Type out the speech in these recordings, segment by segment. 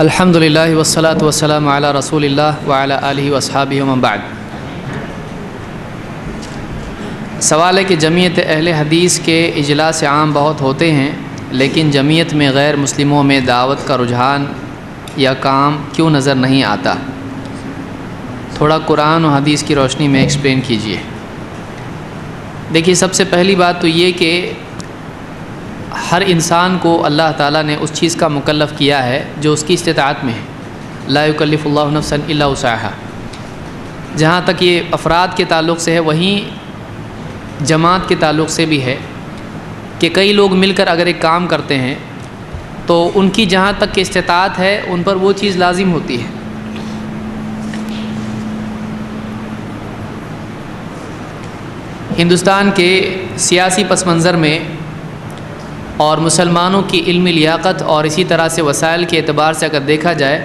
الحمدللہ والصلاۃ والسلام علی رسول اللہ وعلی آلہ واصحابہ ومن بعد۔ سوال ہے کہ جمعیت اہل حدیث کے اجلاس عام بہت ہوتے ہیں، لیکن جمعیت میں غیر مسلموں میں دعوت کا رجحان یا کام کیوں نظر نہیں آتا؟ تھوڑا قرآن و حدیث کی روشنی میں ایکسپلین کیجیے۔ دیکھیے، سب سے پہلی بات تو یہ کہ ہر انسان کو اللہ تعالیٰ نے اس چیز کا مکلف کیا ہے جو اس کی استطاعت میں ہے۔ لا یکلف اللہ نفسا الا وسعها۔ جہاں تک یہ افراد کے تعلق سے ہے، وہیں جماعت کے تعلق سے بھی ہے کہ کئی لوگ مل کر اگر ایک کام کرتے ہیں تو ان کی جہاں تک کہ استطاعت ہے ان پر وہ چیز لازم ہوتی ہے۔ ہندوستان کے سیاسی پس منظر میں اور مسلمانوں کی علمی لیاقت اور اسی طرح سے وسائل کے اعتبار سے اگر دیکھا جائے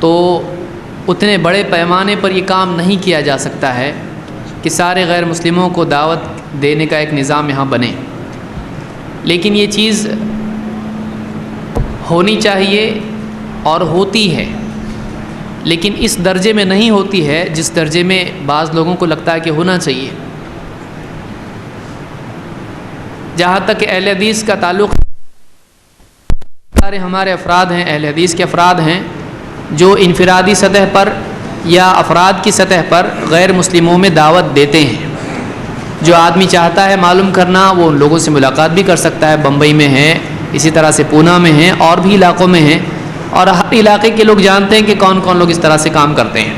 تو اتنے بڑے پیمانے پر یہ کام نہیں کیا جا سکتا ہے کہ سارے غیر مسلموں کو دعوت دینے کا ایک نظام یہاں بنے، لیکن یہ چیز ہونی چاہیے اور ہوتی ہے، لیکن اس درجے میں نہیں ہوتی ہے جس درجے میں بعض لوگوں کو لگتا ہے کہ ہونا چاہیے۔ جہاں تک کہ اہل حدیث کا تعلق، سارے ہمارے افراد ہیں، اہل حدیث کے افراد ہیں جو انفرادی سطح پر یا افراد کی سطح پر غیر مسلموں میں دعوت دیتے ہیں۔ جو آدمی چاہتا ہے معلوم کرنا وہ ان لوگوں سے ملاقات بھی کر سکتا ہے، بمبئی میں ہیں، اسی طرح سے پونا میں ہیں، اور بھی علاقوں میں ہیں، اور ہر علاقے کے لوگ جانتے ہیں کہ کون کون لوگ اس طرح سے کام کرتے ہیں۔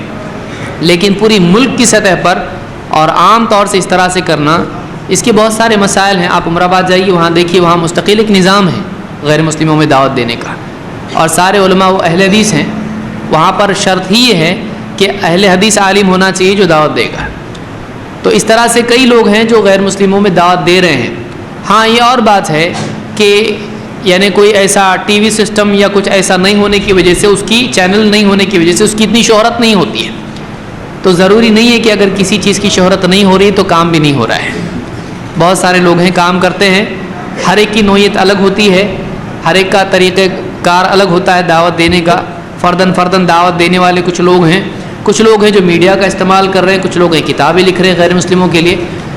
لیکن پوری ملک کی سطح پر اور عام طور سے اس طرح سے کرنا، اس کے بہت سارے مسائل ہیں۔ آپ عمر آباد جائیے، وہاں دیکھیے، وہاں مستقل ایک نظام ہے غیر مسلموں میں دعوت دینے کا، اور سارے علماء وہ اہل حدیث ہیں۔ وہاں پر شرط ہی یہ ہے کہ اہل حدیث عالم ہونا چاہیے جو دعوت دے گا۔ تو اس طرح سے کئی لوگ ہیں جو غیر مسلموں میں دعوت دے رہے ہیں۔ ہاں، یہ اور بات ہے کہ یعنی کوئی ایسا ٹی وی سسٹم یا کچھ ایسا نہیں ہونے کی وجہ سے، اس کی چینل نہیں ہونے کی وجہ سے اس کی اتنی شہرت نہیں ہوتی ہے، تو ضروری نہیں ہے کہ اگر کسی چیز کی شہرت نہیں ہو رہی تو کام بھی نہیں ہو رہا ہے۔ بہت سارے لوگ ہیں، کام کرتے ہیں، ہر ایک کی نوعیت الگ ہوتی ہے، ہر ایک کا طریقہ کار الگ ہوتا ہے دعوت دینے کا۔ فرداً دعوت دینے والے کچھ لوگ ہیں جو میڈیا کا استعمال کر رہے ہیں، کچھ لوگ ہیں کتابیں لکھ رہے ہیں غیر مسلموں کے لیے۔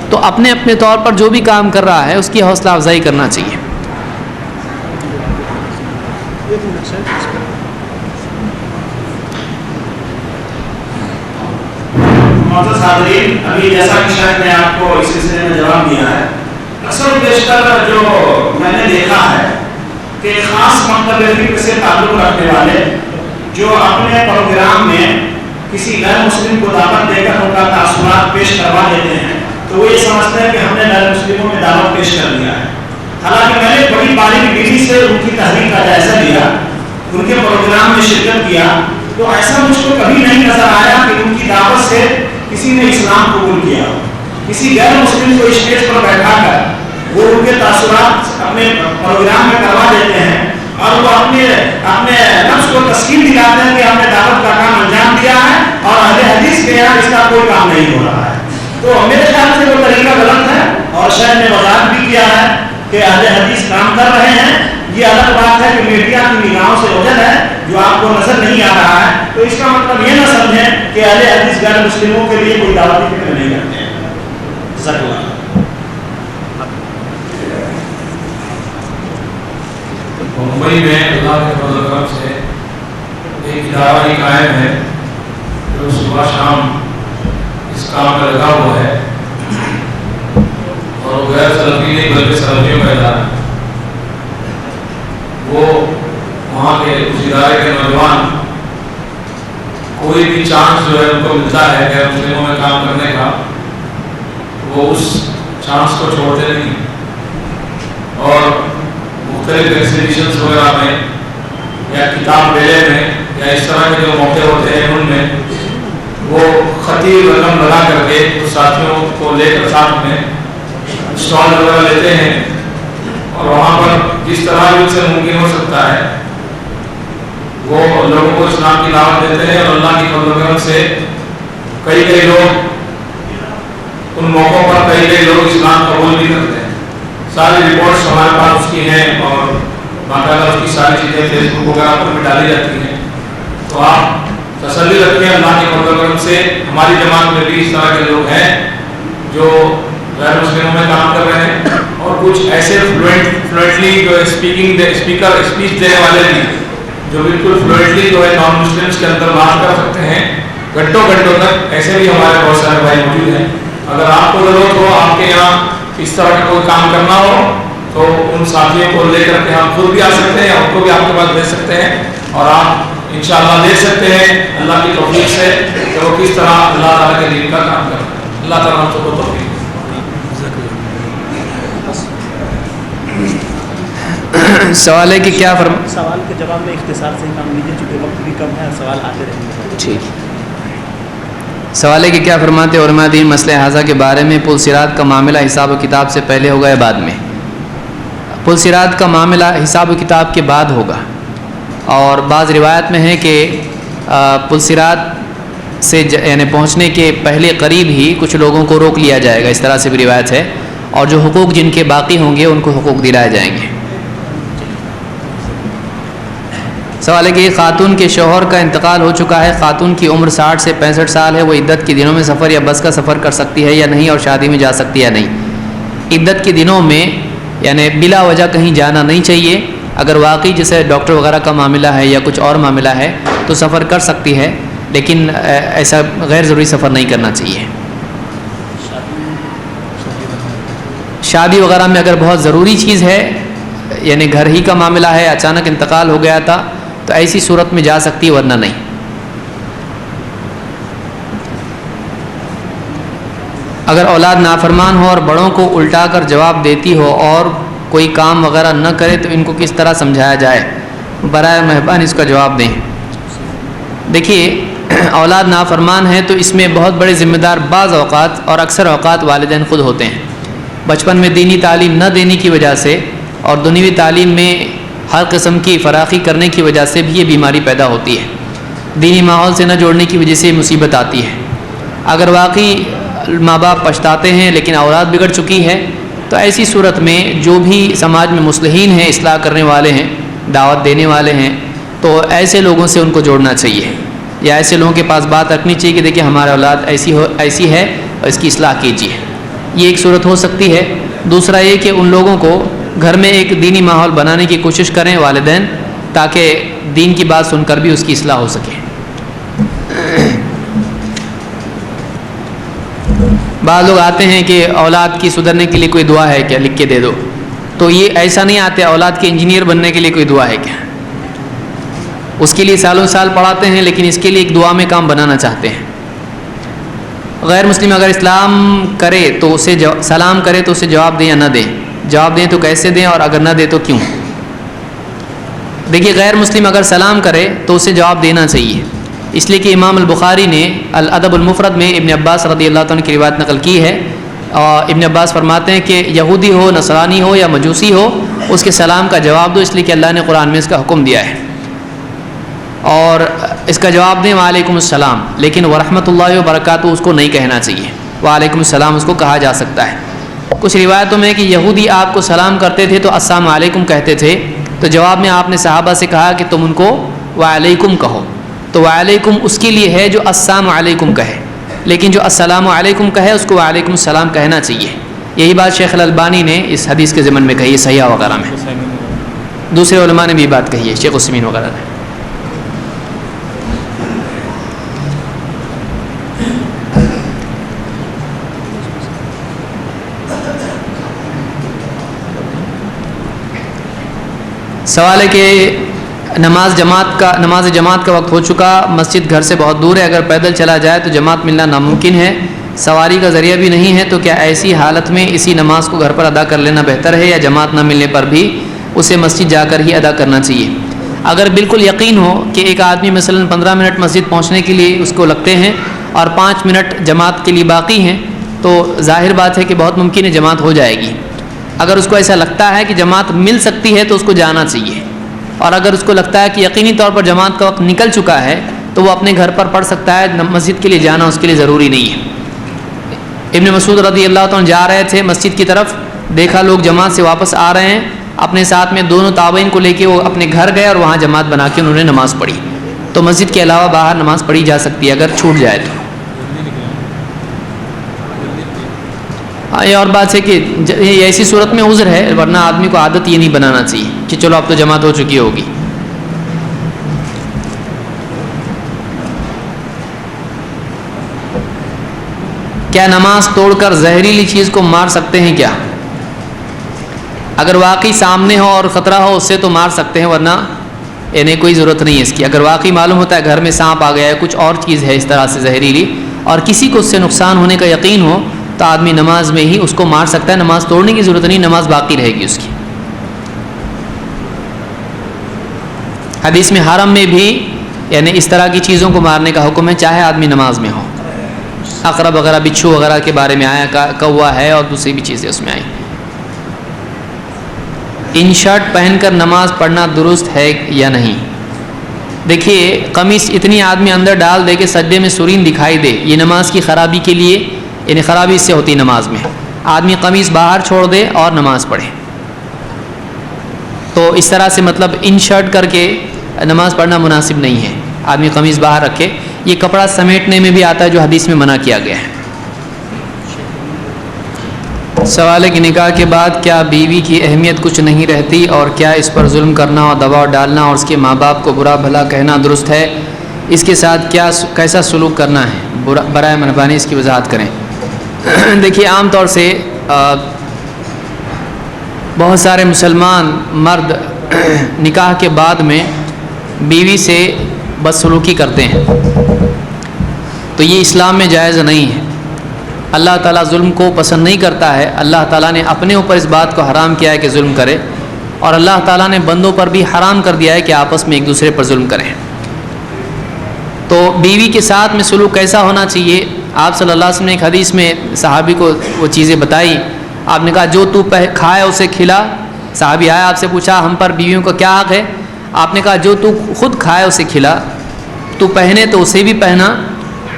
تو اپنے اپنے طور پر جو بھی کام کر رہا ہے اس کی حوصلہ افزائی کرنا چاہیے۔ معزز حاضرین، ابھی جیسا کہ شاید میں آپ کو اس سلسلے میں جواب دیا ہے، اکثر بیشتر جو میں نے دیکھا ہے کہ خاص مکتب فکر سے تعلق رکھنے والے جو اپنے پروگرام میں کسی غیر مسلم کو دعوت دے کر ان کا تاثرات پیش کروا دیتے ہیں، تو وہ یہ سمجھتے ہیں کہ ہم نے غیر مسلموں میں دعوت پیش کر دیا ہے۔ حالانکہ میں نے بڑی باریک بینی سے ان کی تحریک کا جائزہ لیا، ان کے پروگرام میں شرکت کیا، تو ایسا مجھ کو کبھی نہیں نظر آیا کہ ان کی دعوت سے کسی نے اسلام قبول کیا۔ کسی غیر مسلم کو اسٹیج پر بیٹھا کر وہ ان کے تاثرات اپنے پروگرام میں کروا دیتے ہیں، اور وہ اپنے نفس کو تسکین دلاتے ہیں کہ ہم نے دعوت کا کام انجام دیا ہے اور اہل حدیث کے یہاں اس کا کوئی کام نہیں ہو رہا ہے۔ تو میرے خیال سے وہ طریقہ غلط ہے، اور شاید نے وضاحت بھی کیا ہے کہ اہل حدیث کام کر رہے ہیں۔ یہ الگ بات ہے کہ میڈیا کی نگاہوں سے اوجھل ہے جو آپ کو نظر نہیں آ رہا ہے، تو اس کا مطلب یہ نہ سمجھیں کہ اہل حدیث غیر مسلموں کے لیے کوئی دعوتی فکر نہیں کرتے ہیں۔ جزاک اللہ۔ ممبئی میں اللہ کے فضل و کرم سے ایک ادارہ ہی قائم ہے جو صبح شام اس کام میں لگا ہوا ہے، اور وہ غیر سلفی نہیں بلکہ سلفیوں کا ادارہ ہے۔ وہ وہاں کے اس ادارے کے نوجوان کوئی بھی چانس جو ہے ان کو ملتا ہے غیر مسلموں میں کام کرنے کا، وہ اس چانس کو چھوڑتے نہیں، اور مختلف ایگزیبیشنز وغیرہ میں یا کتاب میلے میں یا اس طرح کے جو موقع ہوتے ہیں ان میں وہ خطیب رقم لگا کر کے اس ساتھیوں کو لے کر ساتھ میں اسٹال وغیرہ لیتے ہیں، اور وہاں پر جس طرح بھی ان سے ممکن ہو سکتا ہے وہ لوگوں کو اسلام کی دعوت دیتے ہیں، اور اللہ کی فضل و کرم سے کئی لوگ ان موقعوں پر کئی لوگ اسلام قبول بھی کرتے ہیں۔ ساری رپورٹس ہمارے پاس اس کی ہیں، اور باقاعدہ اس کی ساری چیزیں فیس بک وغیرہ پر بھی ڈالی جاتی ہیں. تو آپ تسلی رکھیں, اللہ کے فضل و کرم سے ہماری جماعت میں بھی اس طرح کے لوگ ہیں جو غیر مسلموں میں کام کر رہے ہیں, اور کچھ ایسے فلوئنٹلی جو اسپیچ دینے والے بھی جو بالکل فلوئنٹلی جو ہے نان مسلمس کے اندر بات کر سکتے ہیں گھنٹوں تک, ایسے بھی ہمارے بہت سارے بھائی موجود ہیں. اگر آپ کو ضرورت ہو, آپ کے یہاں اس طرح کا کوئی کام کرنا ہو, تو ان ساتھیوں کو لے کر کے ہم خود بھی آ سکتے ہیں, ان کو بھی آپ کے پاس بھیج سکتے ہیں, اور آپ انشاءاللہ دیکھ سکتے ہیں اللہ کی توفیق سے کہ وہ کس طرح اللہ تعالیٰ کے دین کا کام کرتے ہیں. اللہ تعالیٰ ہم سب کو توفیق. سوال ہے کہ کیا سوال کے جواب میں اختصار سے کام لیجیے چونکہ وقت بھی کم ہے, سوال آتے رہیں گے. ٹھیک. سوال ہے کہ کیا فرماتے علماء دین مسئلہ حاضہ کے بارے میں پل صراط کا معاملہ حساب و کتاب سے پہلے ہوگا یا بعد میں؟ پل صراط کا معاملہ حساب و کتاب کے بعد ہوگا, اور بعض روایت میں ہے کہ پل صراط سے یعنی پہنچنے کے پہلے قریب ہی کچھ لوگوں کو روک لیا جائے گا, اس طرح سے بھی روایت ہے, اور جو حقوق جن کے باقی ہوں گے ان کو حقوق دلائے جائیں گے. سوال ہے کہ خاتون کے شوہر کا انتقال ہو چکا ہے, خاتون کی عمر 60 سے 65 سال ہے, وہ عدت کے دنوں میں سفر یا بس کا سفر کر سکتی ہے یا نہیں, اور شادی میں جا سکتی ہے یا نہیں؟ عدت کے دنوں میں یعنی بلا وجہ کہیں جانا نہیں چاہیے. اگر واقعی جیسے ڈاکٹر وغیرہ کا معاملہ ہے یا کچھ اور معاملہ ہے تو سفر کر سکتی ہے, لیکن ایسا غیر ضروری سفر نہیں کرنا چاہیے. شادی وغیرہ میں اگر بہت ضروری چیز ہے, یعنی گھر ہی کا معاملہ ہے, اچانک انتقال ہو گیا تھا, تو ایسی صورت میں جا سکتی ہے, ورنہ نہیں. اگر اولاد نافرمان ہو اور بڑوں کو الٹا کر جواب دیتی ہو اور کوئی کام وغیرہ نہ کرے تو ان کو کس طرح سمجھایا جائے؟ برائے مہربانی اس کا جواب دیں. دیکھیے, اولاد نافرمان ہے تو اس میں بہت بڑے ذمہ دار بعض اوقات اور اکثر اوقات والدین خود ہوتے ہیں. بچپن میں دینی تعلیم نہ دینے کی وجہ سے اور دنیوی تعلیم میں ہر قسم کی فراخی کرنے کی وجہ سے بھی یہ بیماری پیدا ہوتی ہے. دینی ماحول سے نہ جوڑنے کی وجہ سے مصیبت آتی ہے. اگر واقعی ماں باپ پچھتاتے ہیں لیکن اولاد بگڑ چکی ہے, تو ایسی صورت میں جو بھی سماج میں مصلحین ہیں, اصلاح کرنے والے ہیں, دعوت دینے والے ہیں, تو ایسے لوگوں سے ان کو جوڑنا چاہیے, یا ایسے لوگوں کے پاس بات رکھنی چاہیے کہ دیکھیں ہمارا اولاد ایسی ہے اور اس کی اصلاح کیجیے. یہ ایک صورت ہو سکتی ہے. دوسرا یہ کہ ان لوگوں کو گھر میں ایک دینی ماحول بنانے کی کوشش کریں والدین, تاکہ دین کی بات سن کر بھی اس کی اصلاح ہو سکے. بعض لوگ آتے ہیں کہ اولاد کی سدھرنے کے لیے کوئی دعا ہے کیا, لکھ کے دے دو. تو یہ ایسا نہیں آتے, اولاد کے انجینئر بننے کے لیے کوئی دعا ہے کیا؟ اس کے لیے سالوں سال پڑھاتے ہیں, لیکن اس کے لیے ایک دعا میں کام بنانا چاہتے ہیں. غیر مسلم اگر اسلام کرے تو اسے سلام کرے تو اسے جواب دیں یا نہ دیں؟ جواب دیں تو کیسے دیں, اور اگر نہ دے تو کیوں؟ دیکھیے, غیر مسلم اگر سلام کرے تو اسے جواب دینا چاہیے, اس لیے کہ امام البخاری نے الادب المفرد میں ابن عباس رضی اللہ عنہ کی روایت نقل کی ہے, اور ابن عباس فرماتے ہیں کہ یہودی ہو, نصرانی ہو یا مجوسی ہو, اس کے سلام کا جواب دو, اس لیے کہ اللہ نے قرآن میں اس کا حکم دیا ہے. اور اس کا جواب دیں وعلیکم السلام, لیکن ورحمۃ اللہ وبرکاتہ اس کو نہیں کہنا چاہیے, وعلیکم السلام اس کو کہا جا سکتا ہے. کچھ روایتوں میں کہ یہودی آپ کو سلام کرتے تھے تو السلام علیکم کہتے تھے, تو جواب میں آپ نے صحابہ سے کہا کہ تم ان کو وعلیکم کہو. تو وعلیکم اس کے لیے ہے جو السلام علیکم کہے, لیکن جو السلام علیکم کہے اس کو وعلیکم السلام کہنا چاہیے. یہی بات شیخ الالبانی نے اس حدیث کے ضمن میں کہی ہے, صحیحہ وغیرہ میں. دوسرے علماء نے بھی بات کہی ہے, شیخ عثیمین وغیرہ نے. سوال ہے کہ نماز جماعت کا وقت ہو چکا, مسجد گھر سے بہت دور ہے, اگر پیدل چلا جائے تو جماعت ملنا ناممکن ہے, سواری کا ذریعہ بھی نہیں ہے, تو کیا ایسی حالت میں اسی نماز کو گھر پر ادا کر لینا بہتر ہے, یا جماعت نہ ملنے پر بھی اسے مسجد جا کر ہی ادا کرنا چاہیے؟ اگر بالکل یقین ہو کہ ایک آدمی مثلا 15 منٹ مسجد پہنچنے کے لیے اس کو لگتے ہیں اور 5 منٹ جماعت کے لیے باقی ہیں, تو ظاہر بات ہے کہ بہت ممکن ہے جماعت ہو جائے گی. اگر اس کو ایسا لگتا ہے کہ جماعت مل سکتی ہے تو اس کو جانا چاہیے, اور اگر اس کو لگتا ہے کہ یقینی طور پر جماعت کا وقت نکل چکا ہے تو وہ اپنے گھر پر پڑھ سکتا ہے, مسجد کے لیے جانا اس کے لیے ضروری نہیں ہے. ابن مسعود رضی اللہ عنہ جا رہے تھے مسجد کی طرف, دیکھا لوگ جماعت سے واپس آ رہے ہیں اپنے ساتھ میں دونوں تابعین کو لے کے وہ اپنے گھر گئے اور وہاں جماعت بنا کے انہوں نے نماز پڑھی. تو مسجد کے علاوہ باہر نماز پڑھی جا سکتی ہے اگر چھوٹ جائے تو. ہاں یہ اور بات ہے کہ یہ ایسی صورت میں عذر ہے، ورنہ آدمی کو عادت یہ نہیں بنانا چاہیے کہ چلو اب تو جماعت ہو چکی ہوگی. کیا نماز توڑ کر زہریلی چیز کو مار سکتے ہیں کیا؟ اگر واقعی سامنے ہو اور خطرہ ہو اس سے تو مار سکتے ہیں، ورنہ یعنی کوئی ضرورت نہیں ہے اس کی. اگر واقعی معلوم ہوتا ہے گھر میں سانپ آ گیا ہے، کچھ اور چیز ہے اس طرح سے زہریلی، اور کسی کو اس سے نقصان ہونے کا یقین ہو تو آدمی نماز میں ہی اس کو مار سکتا ہے. نماز توڑنے کی ضرورت نہیں، نماز باقی رہے گی اس کی. حدیث میں حرم میں بھی یعنی اس طرح کی چیزوں کو مارنے کا حکم ہے، چاہے آدمی نماز میں ہو. عقرب وغیرہ، بچھو وغیرہ کے بارے میں آیا، کوا ہے اور دوسری بھی چیزیں اس میں آئیں. ان شرٹ پہن کر نماز پڑھنا درست ہے یا نہیں؟ دیکھیے قمیص اتنی آدمی اندر ڈال دے کہ سجدے میں سرین دکھائی دے، یہ نماز کی خرابی کے لیے یعنی خرابی اس سے ہوتی نماز میں. آدمی قمیص باہر چھوڑ دے اور نماز پڑھے تو اس طرح سے مطلب ان شرٹ کر کے نماز پڑھنا مناسب نہیں ہے. آدمی قمیص باہر رکھے، یہ کپڑا سمیٹنے میں بھی آتا ہے جو حدیث میں منع کیا گیا ہے. سوال ہے کہ نکاح کے بعد کیا بیوی کی اہمیت کچھ نہیں رہتی، اور کیا اس پر ظلم کرنا اور دباؤ ڈالنا اور اس کے ماں باپ کو برا بھلا کہنا درست ہے؟ اس کے ساتھ کیسا سلوک کرنا ہے؟ برائے مہربانی اس کی وضاحت کریں. دیکھیے عام طور سے بہت سارے مسلمان مرد نکاح کے بعد میں بیوی سے بدسلوکی کرتے ہیں، تو یہ اسلام میں جائز نہیں ہے. اللہ تعالیٰ ظلم کو پسند نہیں کرتا ہے. اللہ تعالیٰ نے اپنے اوپر اس بات کو حرام کیا ہے کہ ظلم کرے، اور اللہ تعالیٰ نے بندوں پر بھی حرام کر دیا ہے کہ آپس میں ایک دوسرے پر ظلم کریں. تو بیوی کے ساتھ میں سلوک کیسا ہونا چاہیے؟ آپ صلی اللہ علیہ وسلم نے ایک حدیث میں صحابی کو وہ چیزیں بتائی. آپ نے کہا جو تو کھائے اسے کھلا. صحابی آیا آپ سے پوچھا ہم پر بیویوں کا کیا حق ہے؟ آپ نے کہا جو تو خود کھائے اسے کھلا، تو پہنے تو اسے بھی پہنا،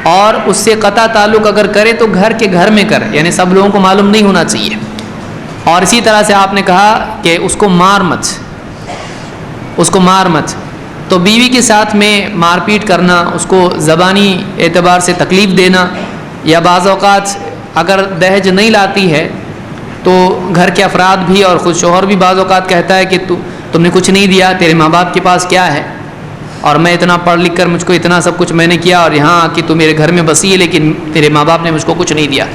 اور اس سے قطع تعلق اگر کرے تو گھر میں کر، یعنی سب لوگوں کو معلوم نہیں ہونا چاہیے. اور اسی طرح سے آپ نے کہا کہ اس کو مار مت. تو بیوی کے ساتھ میں مار پیٹ کرنا، اس کو زبانی اعتبار سے تکلیف دینا، یا بعض اوقات اگر دہیج نہیں لاتی ہے تو گھر کے افراد بھی اور خود شوہر بھی بعض اوقات کہتا ہے کہ تم نے کچھ نہیں دیا، تیرے ماں باپ کے پاس کیا ہے، اور میں اتنا پڑھ لکھ کر مجھ کو اتنا سب کچھ میں نے کیا، اور یہاں کہ تو میرے گھر میں بسی ہے لیکن تیرے ماں باپ نے مجھ کو کچھ نہیں دیا.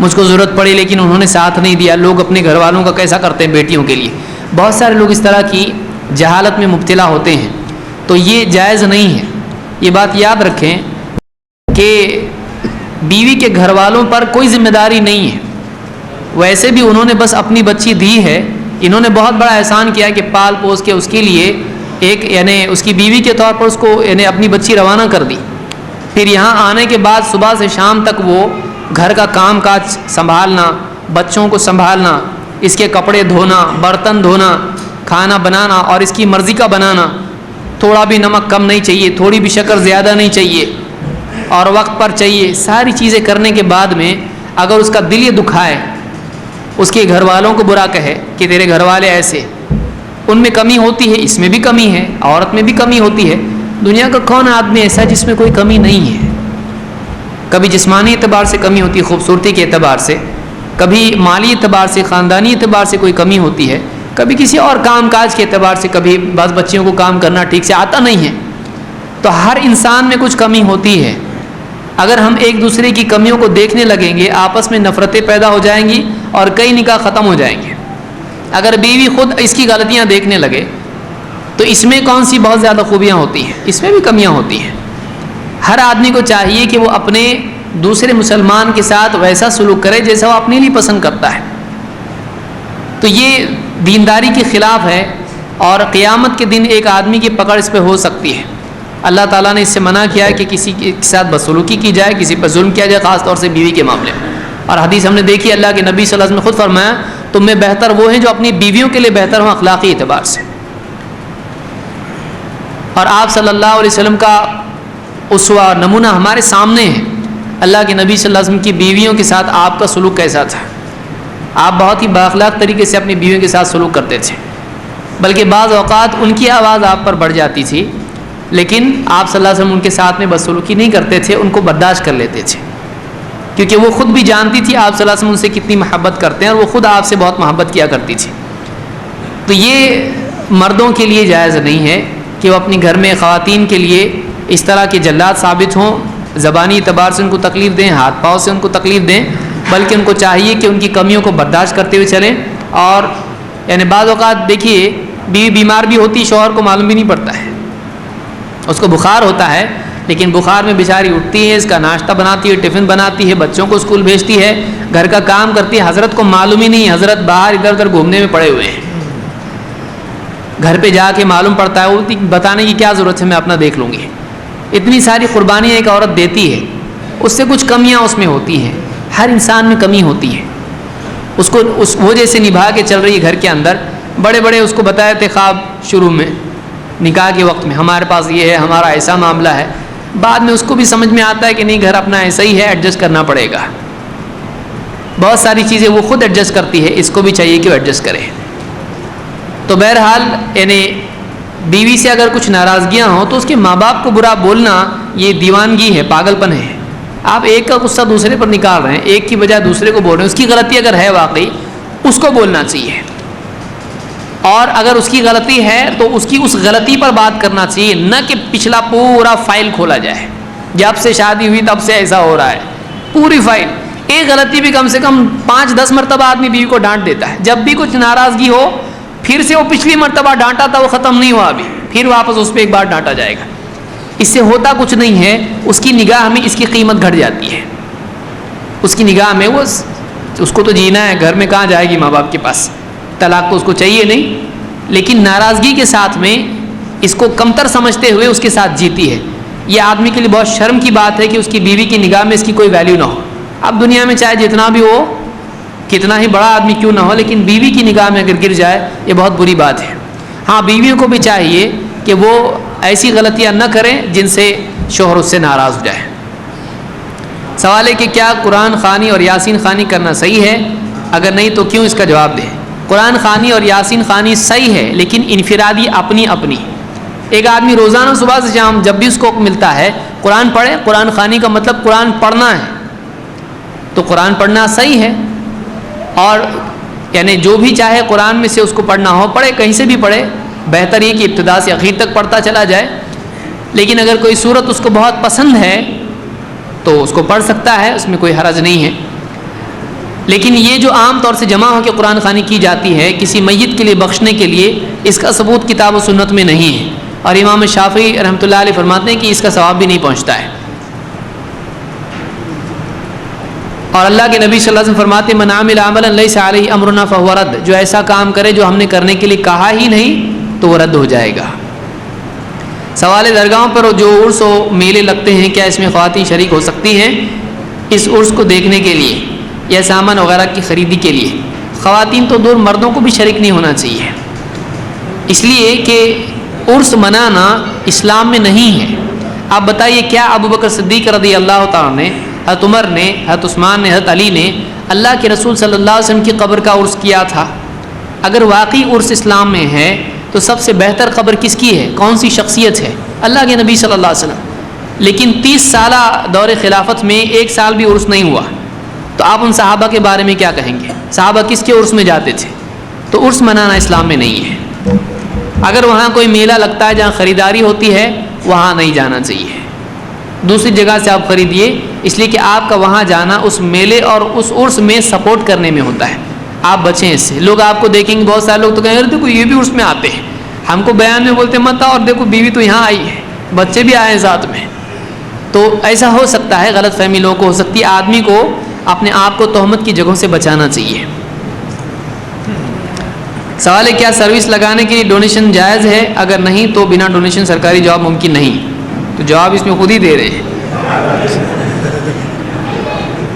مجھ کو ضرورت پڑی لیکن انہوں نے ساتھ نہیں دیا. لوگ اپنے گھر والوں کا کیسا کرتے ہیں بیٹیوں کے لیے. بہت سارے لوگ اس طرح کی جہالت میں مبتلا ہوتے ہیں، تو یہ جائز نہیں ہے. یہ بات یاد رکھیں کہ بیوی کے گھر والوں پر کوئی ذمہ داری نہیں ہے. ویسے بھی انہوں نے بس اپنی بچی دی ہے، انہوں نے بہت بڑا احسان کیا کہ پال پوس کے اس کے لیے ایک یعنی اس کی بیوی کے طور پر اس کو یعنی اپنی بچی روانہ کر دی. پھر یہاں آنے کے بعد صبح سے شام تک وہ گھر کا کام کاج سنبھالنا، بچوں کو سنبھالنا، اس کے کپڑے دھونا، برتن دھونا، کھانا بنانا اور اس کی مرضی کا بنانا. تھوڑا بھی نمک کم نہیں چاہیے، تھوڑی بھی شکر زیادہ نہیں چاہیے، اور وقت پر چاہیے. ساری چیزیں کرنے کے بعد میں اگر اس کا دل یہ دکھائے، اس کے گھر والوں کو برا کہے کہ تیرے گھر والے ایسے، ان میں کمی ہوتی ہے، اس میں بھی کمی ہے، عورت میں بھی کمی ہوتی ہے. دنیا کا کون آدمی ایسا جس میں کوئی کمی نہیں ہے؟ کبھی جسمانی اعتبار سے کمی ہوتی ہے، خوبصورتی کے اعتبار سے، کبھی مالی اعتبار سے، خاندانی اعتبار سے کوئی کمی ہوتی ہے، کبھی کسی اور کام کاج کے اعتبار سے، کبھی بعض بچیوں کو کام کرنا ٹھیک سے آتا نہیں ہے. تو ہر انسان میں کچھ کمی ہوتی ہے. اگر ہم ایک دوسرے کی کمیوں کو دیکھنے لگیں گے، آپس میں نفرتیں پیدا ہو جائیں گی اور کئی نکاح ختم ہو جائیں گے. اگر بیوی خود اس کی غلطیاں دیکھنے لگے تو اس میں کون سی بہت زیادہ خوبیاں ہوتی ہیں؟ اس میں بھی کمیاں ہوتی ہیں. ہر آدمی کو چاہیے کہ وہ اپنے دوسرے مسلمان کے ساتھ ویسا سلوک کرے جیسا وہ اپنے لیے پسند کرتا ہے. تو یہ دینداری کے خلاف ہے، اور قیامت کے دن ایک آدمی کی پکڑ اس پہ ہو سکتی ہے. اللہ تعالیٰ نے اس سے منع کیا ہے کہ کسی کے ساتھ بدسلوکی کی جائے، کسی پر ظلم کیا جائے، خاص طور سے بیوی کے معاملے میں. اور حدیث ہم نے دیکھی، اللہ کے نبی صلی اللہ علیہ وسلم نے خود فرمایا تم میں بہتر وہ ہیں جو اپنی بیویوں کے لیے بہتر ہوں اخلاقی اعتبار سے. اور آپ صلی اللہ علیہ وسلم کا اسوہ نمونہ ہمارے سامنے ہے. اللہ کے نبی صلی اللہ علیہ وسلم کی بیویوں کے ساتھ آپ کا سلوک کیسا تھا؟ آپ بہت ہی بااخلاق طریقے سے اپنی بیویوں کے ساتھ سلوک کرتے تھے. بلکہ بعض اوقات ان کی آواز آپ پر بڑھ جاتی تھی، لیکن آپ صلی اللہ علیہ وسلم ان کے ساتھ میں بدسلوکی نہیں کرتے تھے، ان کو برداشت کر لیتے تھے، کیونکہ وہ خود بھی جانتی تھی آپ صلی اللہ علیہ وسلم ان سے کتنی محبت کرتے ہیں، اور وہ خود آپ سے بہت محبت کیا کرتی تھی۔ تو یہ مردوں کے لیے جائز نہیں ہے کہ وہ اپنی گھر میں خواتین کے لیے اس طرح کے جلاد ثابت ہوں، زبانی اعتبار سے ان کو تکلیف دیں، ہاتھ پاؤں سے ان کو تکلیف دیں، بلکہ ان کو چاہیے کہ ان کی کمیوں کو برداشت کرتے ہوئے چلیں۔ اور یعنی بعض اوقات دیکھیے بیوی بیمار بھی ہوتی، شوہر کو معلوم بھی نہیں پڑتا ہے، اس کو بخار ہوتا ہے، لیکن بخار میں بیچاری اٹھتی ہے، اس کا ناشتہ بناتی ہے، ٹفن بناتی ہے، بچوں کو اسکول بھیجتی ہے، گھر کا کام کرتی ہے، حضرت کو معلوم ہی نہیں، حضرت باہر ادھر ادھر گھومنے میں پڑے ہوئے ہیں، گھر پہ جا کے معلوم پڑتا ہے، وہ بتانے کی کیا ضرورت ہے، میں اپنا دیکھ لوں گی۔ اتنی ساری قربانیاں ایک عورت دیتی ہے، اس سے کچھ کمیاں اس میں ہوتی ہیں، ہر انسان میں کمی ہوتی ہے، اس کو اس وہ جیسے نبھا کے چل رہی ہے گھر کے اندر۔ بڑے بڑے اس کو بتائے تھے خواب شروع میں، نکاح کے وقت میں، ہمارے پاس یہ ہے، ہمارا ایسا معاملہ ہے، بعد میں اس کو بھی سمجھ میں آتا ہے کہ نہیں، گھر اپنا ایسا ہی ہے، ایڈجسٹ کرنا پڑے گا۔ بہت ساری چیزیں وہ خود ایڈجسٹ کرتی ہے، اس کو بھی چاہیے کہ وہ ایڈجسٹ کرے۔ تو بہرحال یعنی بیوی سے اگر کچھ ناراضگیاں ہوں تو اس کے ماں باپ کو برا بولنا یہ دیوانگی ہے، پاگل پن ہے۔ آپ ایک کا غصہ دوسرے پر نکال رہے ہیں، ایک کی بجائے دوسرے کو بول رہے ہیں، اس کی غلطی اگر ہے واقعی اس کو بولنا چاہیے، اور اگر اس کی غلطی ہے تو اس کی اس غلطی پر بات کرنا چاہیے، نہ کہ پچھلا پورا فائل کھولا جائے، جب سے شادی ہوئی تب سے ایسا ہو رہا ہے، پوری فائل۔ ایک غلطی بھی کم سے کم 5-10 مرتبہ آدمی بیوی کو ڈانٹ دیتا ہے، جب بھی کچھ ناراضگی ہو پھر سے وہ پچھلی مرتبہ ڈانٹا تھا وہ ختم نہیں ہوا ابھی، پھر واپس اس پہ ایک بار ڈانٹا جائے گا، اس سے ہوتا کچھ نہیں ہے۔ اس کی نگاہ میں اس کی قیمت گھٹ جاتی ہے، اس کی نگاہ میں وہ اس کو تو جینا ہے، گھر میں کہاں جائے گی ماں باپ کے پاس، طلاق تو اس کو چاہیے نہیں، لیکن ناراضگی کے ساتھ میں اس کو کمتر سمجھتے ہوئے اس کے ساتھ جیتی ہے۔ یہ آدمی کے لیے بہت شرم کی بات ہے کہ اس کی بیوی کی نگاہ میں اس کی کوئی ویلیو نہ ہو۔ اب دنیا میں چاہے جتنا بھی ہو، کتنا ہی بڑا آدمی کیوں نہ ہو، لیکن بیوی کی نگاہ میں اگر گر جائے یہ بہت بری بات ہے۔ ہاں، بیویوں کو بھی چاہیے کہ وہ ایسی غلطیاں نہ کریں جن سے شوہر اس سے ناراض ہو جائے۔ سوال ہے کہ کیا قرآن خوانی اور یاسین خوانی کرنا صحیح ہے؟ اگر نہیں تو کیوں؟ اس کا جواب دیں۔ قرآن خوانی اور یاسین خوانی صحیح ہے، لیکن انفرادی اپنی اپنی۔ ایک آدمی روزانہ صبح سے شام جب بھی اس کو ملتا ہے قرآن پڑھے، قرآن خوانی کا مطلب قرآن پڑھنا ہے، تو قرآن پڑھنا صحیح ہے، اور یعنی جو بھی چاہے قرآن میں سے اس کو پڑھنا ہو پڑھے، کہیں سے بھی پڑھے، بہتر یہ کہ ابتدا سے آخر تک پڑھتا چلا جائے۔ لیکن اگر کوئی صورت اس کو بہت پسند ہے تو اس کو پڑھ سکتا ہے، اس میں کوئی حرج نہیں ہے۔ لیکن یہ جو عام طور سے جمع ہو کے قرآن خوانی کی جاتی ہے کسی میت کے لیے بخشنے کے لیے، اس کا ثبوت کتاب و سنت میں نہیں ہے، اور امام شافعی رحمۃ اللہ علیہ فرماتے ہیں کہ اس کا ثواب بھی نہیں پہنچتا ہے۔ اور اللہ کے نبی صلی اللہ علیہ وسلم فرماتے ہیں من عمل عملا لیس علیہ امرنا فہو رد، جو ایسا کام کرے جو ہم نے کرنے کے لیے کہا ہی نہیں تو وہ رد ہو جائے گا۔ سوال درگاہوں پر جو عرس و میلے لگتے ہیں، کیا اس میں خواتین شریک ہو سکتی ہیں اس عرس کو دیکھنے کے لیے یا سامان وغیرہ کی خریدی کے لیے؟ خواتین تو دور، مردوں کو بھی شریک نہیں ہونا چاہیے، اس لیے کہ عرس منانا اسلام میں نہیں ہے۔ آپ بتائیے کیا ابو بکر صدیق رضی اللہ تعالیٰ نے، حضرت عمر نے، حضرت عثمان نے، حضرت علی نے اللہ کے رسول صلی اللہ علیہ وسلم کی قبر کا عرس کیا تھا؟ اگر واقعی عرس اسلام میں ہے تو سب سے بہتر قبر کس کی ہے؟ کون سی شخصیت ہے؟ اللہ کے نبی صلی اللہ علیہ وسلم۔ لیکن 30 سالہ دور خلافت میں ایک سال بھی عرس نہیں ہوا، تو آپ ان صحابہ کے بارے میں کیا کہیں گے؟ صحابہ کس کے عرس میں جاتے تھے؟ تو عرس منانا اسلام میں نہیں ہے۔ اگر وہاں کوئی میلہ لگتا ہے جہاں خریداری ہوتی ہے، وہاں نہیں جانا چاہیے، دوسری جگہ سے آپ خریدیے، اس لیے کہ آپ کا وہاں جانا اس میلے اور اس عرس میں سپورٹ کرنے میں ہوتا ہے، آپ بچیں اس سے۔ لوگ آپ کو دیکھیں گے، بہت سارے لوگ تو کہیں گے دیکھو یہ بھی عرس میں آتے ہیں، ہم کو بیان میں بولتے مت آؤ، اور دیکھو بیوی تو یہاں آئی ہے، بچے بھی آئے ہیں ساتھ میں، تو ایسا ہو سکتا ہے، غلط فہمی لوگوں کو ہو سکتی ہے۔ آدمی کو اپنے آپ کو تہمت کی جگہوں سے بچانا چاہیے۔ سوال ہے کیا سروس لگانے کے لیے ڈونیشن جائز ہے؟ اگر نہیں تو بنا ڈونیشن سرکاری جاب ممکن نہیں؟ تو جواب اس میں خود ہی دے رہے ہیں۔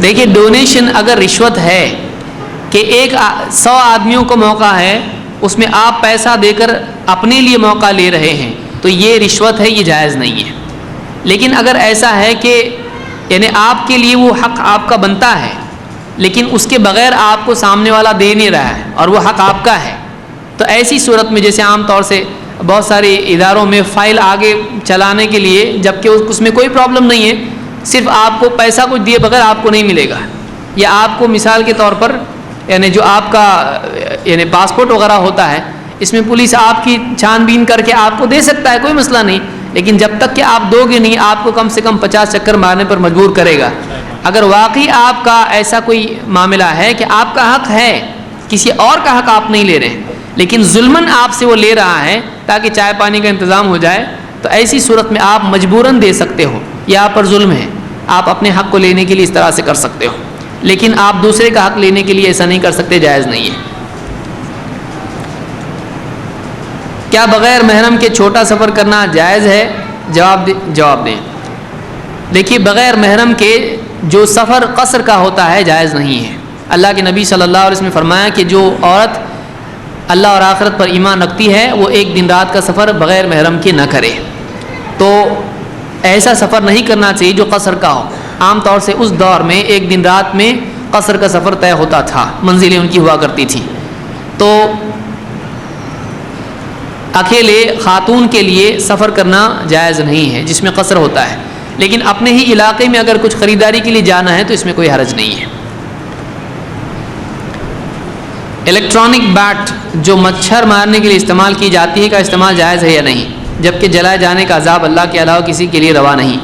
دیکھیے، ڈونیشن اگر رشوت ہے کہ 100 آدمیوں کو موقع ہے، اس میں آپ پیسہ دے کر اپنے لیے موقع لے رہے ہیں، تو یہ رشوت ہے، یہ جائز نہیں ہے۔ لیکن اگر ایسا ہے کہ یعنی آپ کے لیے وہ حق آپ کا بنتا ہے، لیکن اس کے بغیر آپ کو سامنے والا دے نہیں رہا ہے اور وہ حق آپ کا ہے، تو ایسی صورت میں جیسے عام طور سے بہت سارے اداروں میں فائل آگے چلانے کے لیے، جبکہ اس میں کوئی پرابلم نہیں ہے، صرف آپ کو پیسہ کچھ دیے بغیر آپ کو نہیں ملے گا، یا آپ کو مثال کے طور پر یعنی جو آپ کا یعنی پاسپورٹ وغیرہ ہوتا ہے، اس میں پولیس آپ کی چھان بین کر کے آپ کو دے سکتا ہے، کوئی مسئلہ نہیں، لیکن جب تک کہ آپ دو گے نہیں، آپ کو کم سے کم 50 چکر مارنے پر مجبور کرے گا۔ اگر واقعی آپ کا ایسا کوئی معاملہ ہے کہ آپ کا حق ہے، کسی اور کا حق آپ نہیں لے رہے ہیں، لیکن ظلماً آپ سے وہ لے رہا ہے تاکہ چائے پانی کا انتظام ہو جائے، تو ایسی صورت میں آپ مجبوراً دے سکتے ہو، یہ آپ پر ظلم ہے، آپ اپنے حق کو لینے کے لیے اس طرح سے کر سکتے ہو، لیکن آپ دوسرے کا حق لینے کے لیے ایسا نہیں کر سکتے، جائز نہیں ہے۔ کیا بغیر محرم کے چھوٹا سفر کرنا جائز ہے؟ جواب دیں۔ دیکھیے، بغیر محرم کے جو سفر قصر کا ہوتا ہے جائز نہیں ہے۔ اللہ کے نبی صلی اللہ علیہ وسلم نے فرمایا کہ جو عورت اللہ اور آخرت پر ایمان رکھتی ہے وہ ایک دن رات کا سفر بغیر محرم کے نہ کرے، تو ایسا سفر نہیں کرنا چاہیے جو قصر کا ہو۔ عام طور سے اس دور میں ایک دن رات میں قصر کا سفر طے ہوتا تھا، منزلیں ان کی ہوا کرتی تھیں، تو اکیلے خاتون کے لیے سفر کرنا جائز نہیں ہے جس میں قصر ہوتا ہے، لیکن اپنے ہی علاقے میں اگر کچھ خریداری کے لیے جانا ہے تو اس میں کوئی حرج نہیں ہے۔ الیکٹرانک بیٹ جو مچھر مارنے کے لیے استعمال کی جاتی ہے کا استعمال جائز ہے یا نہیں، جبکہ جلائے جانے کا عذاب اللہ کے علاوہ کسی کے لیے روا نہیں؟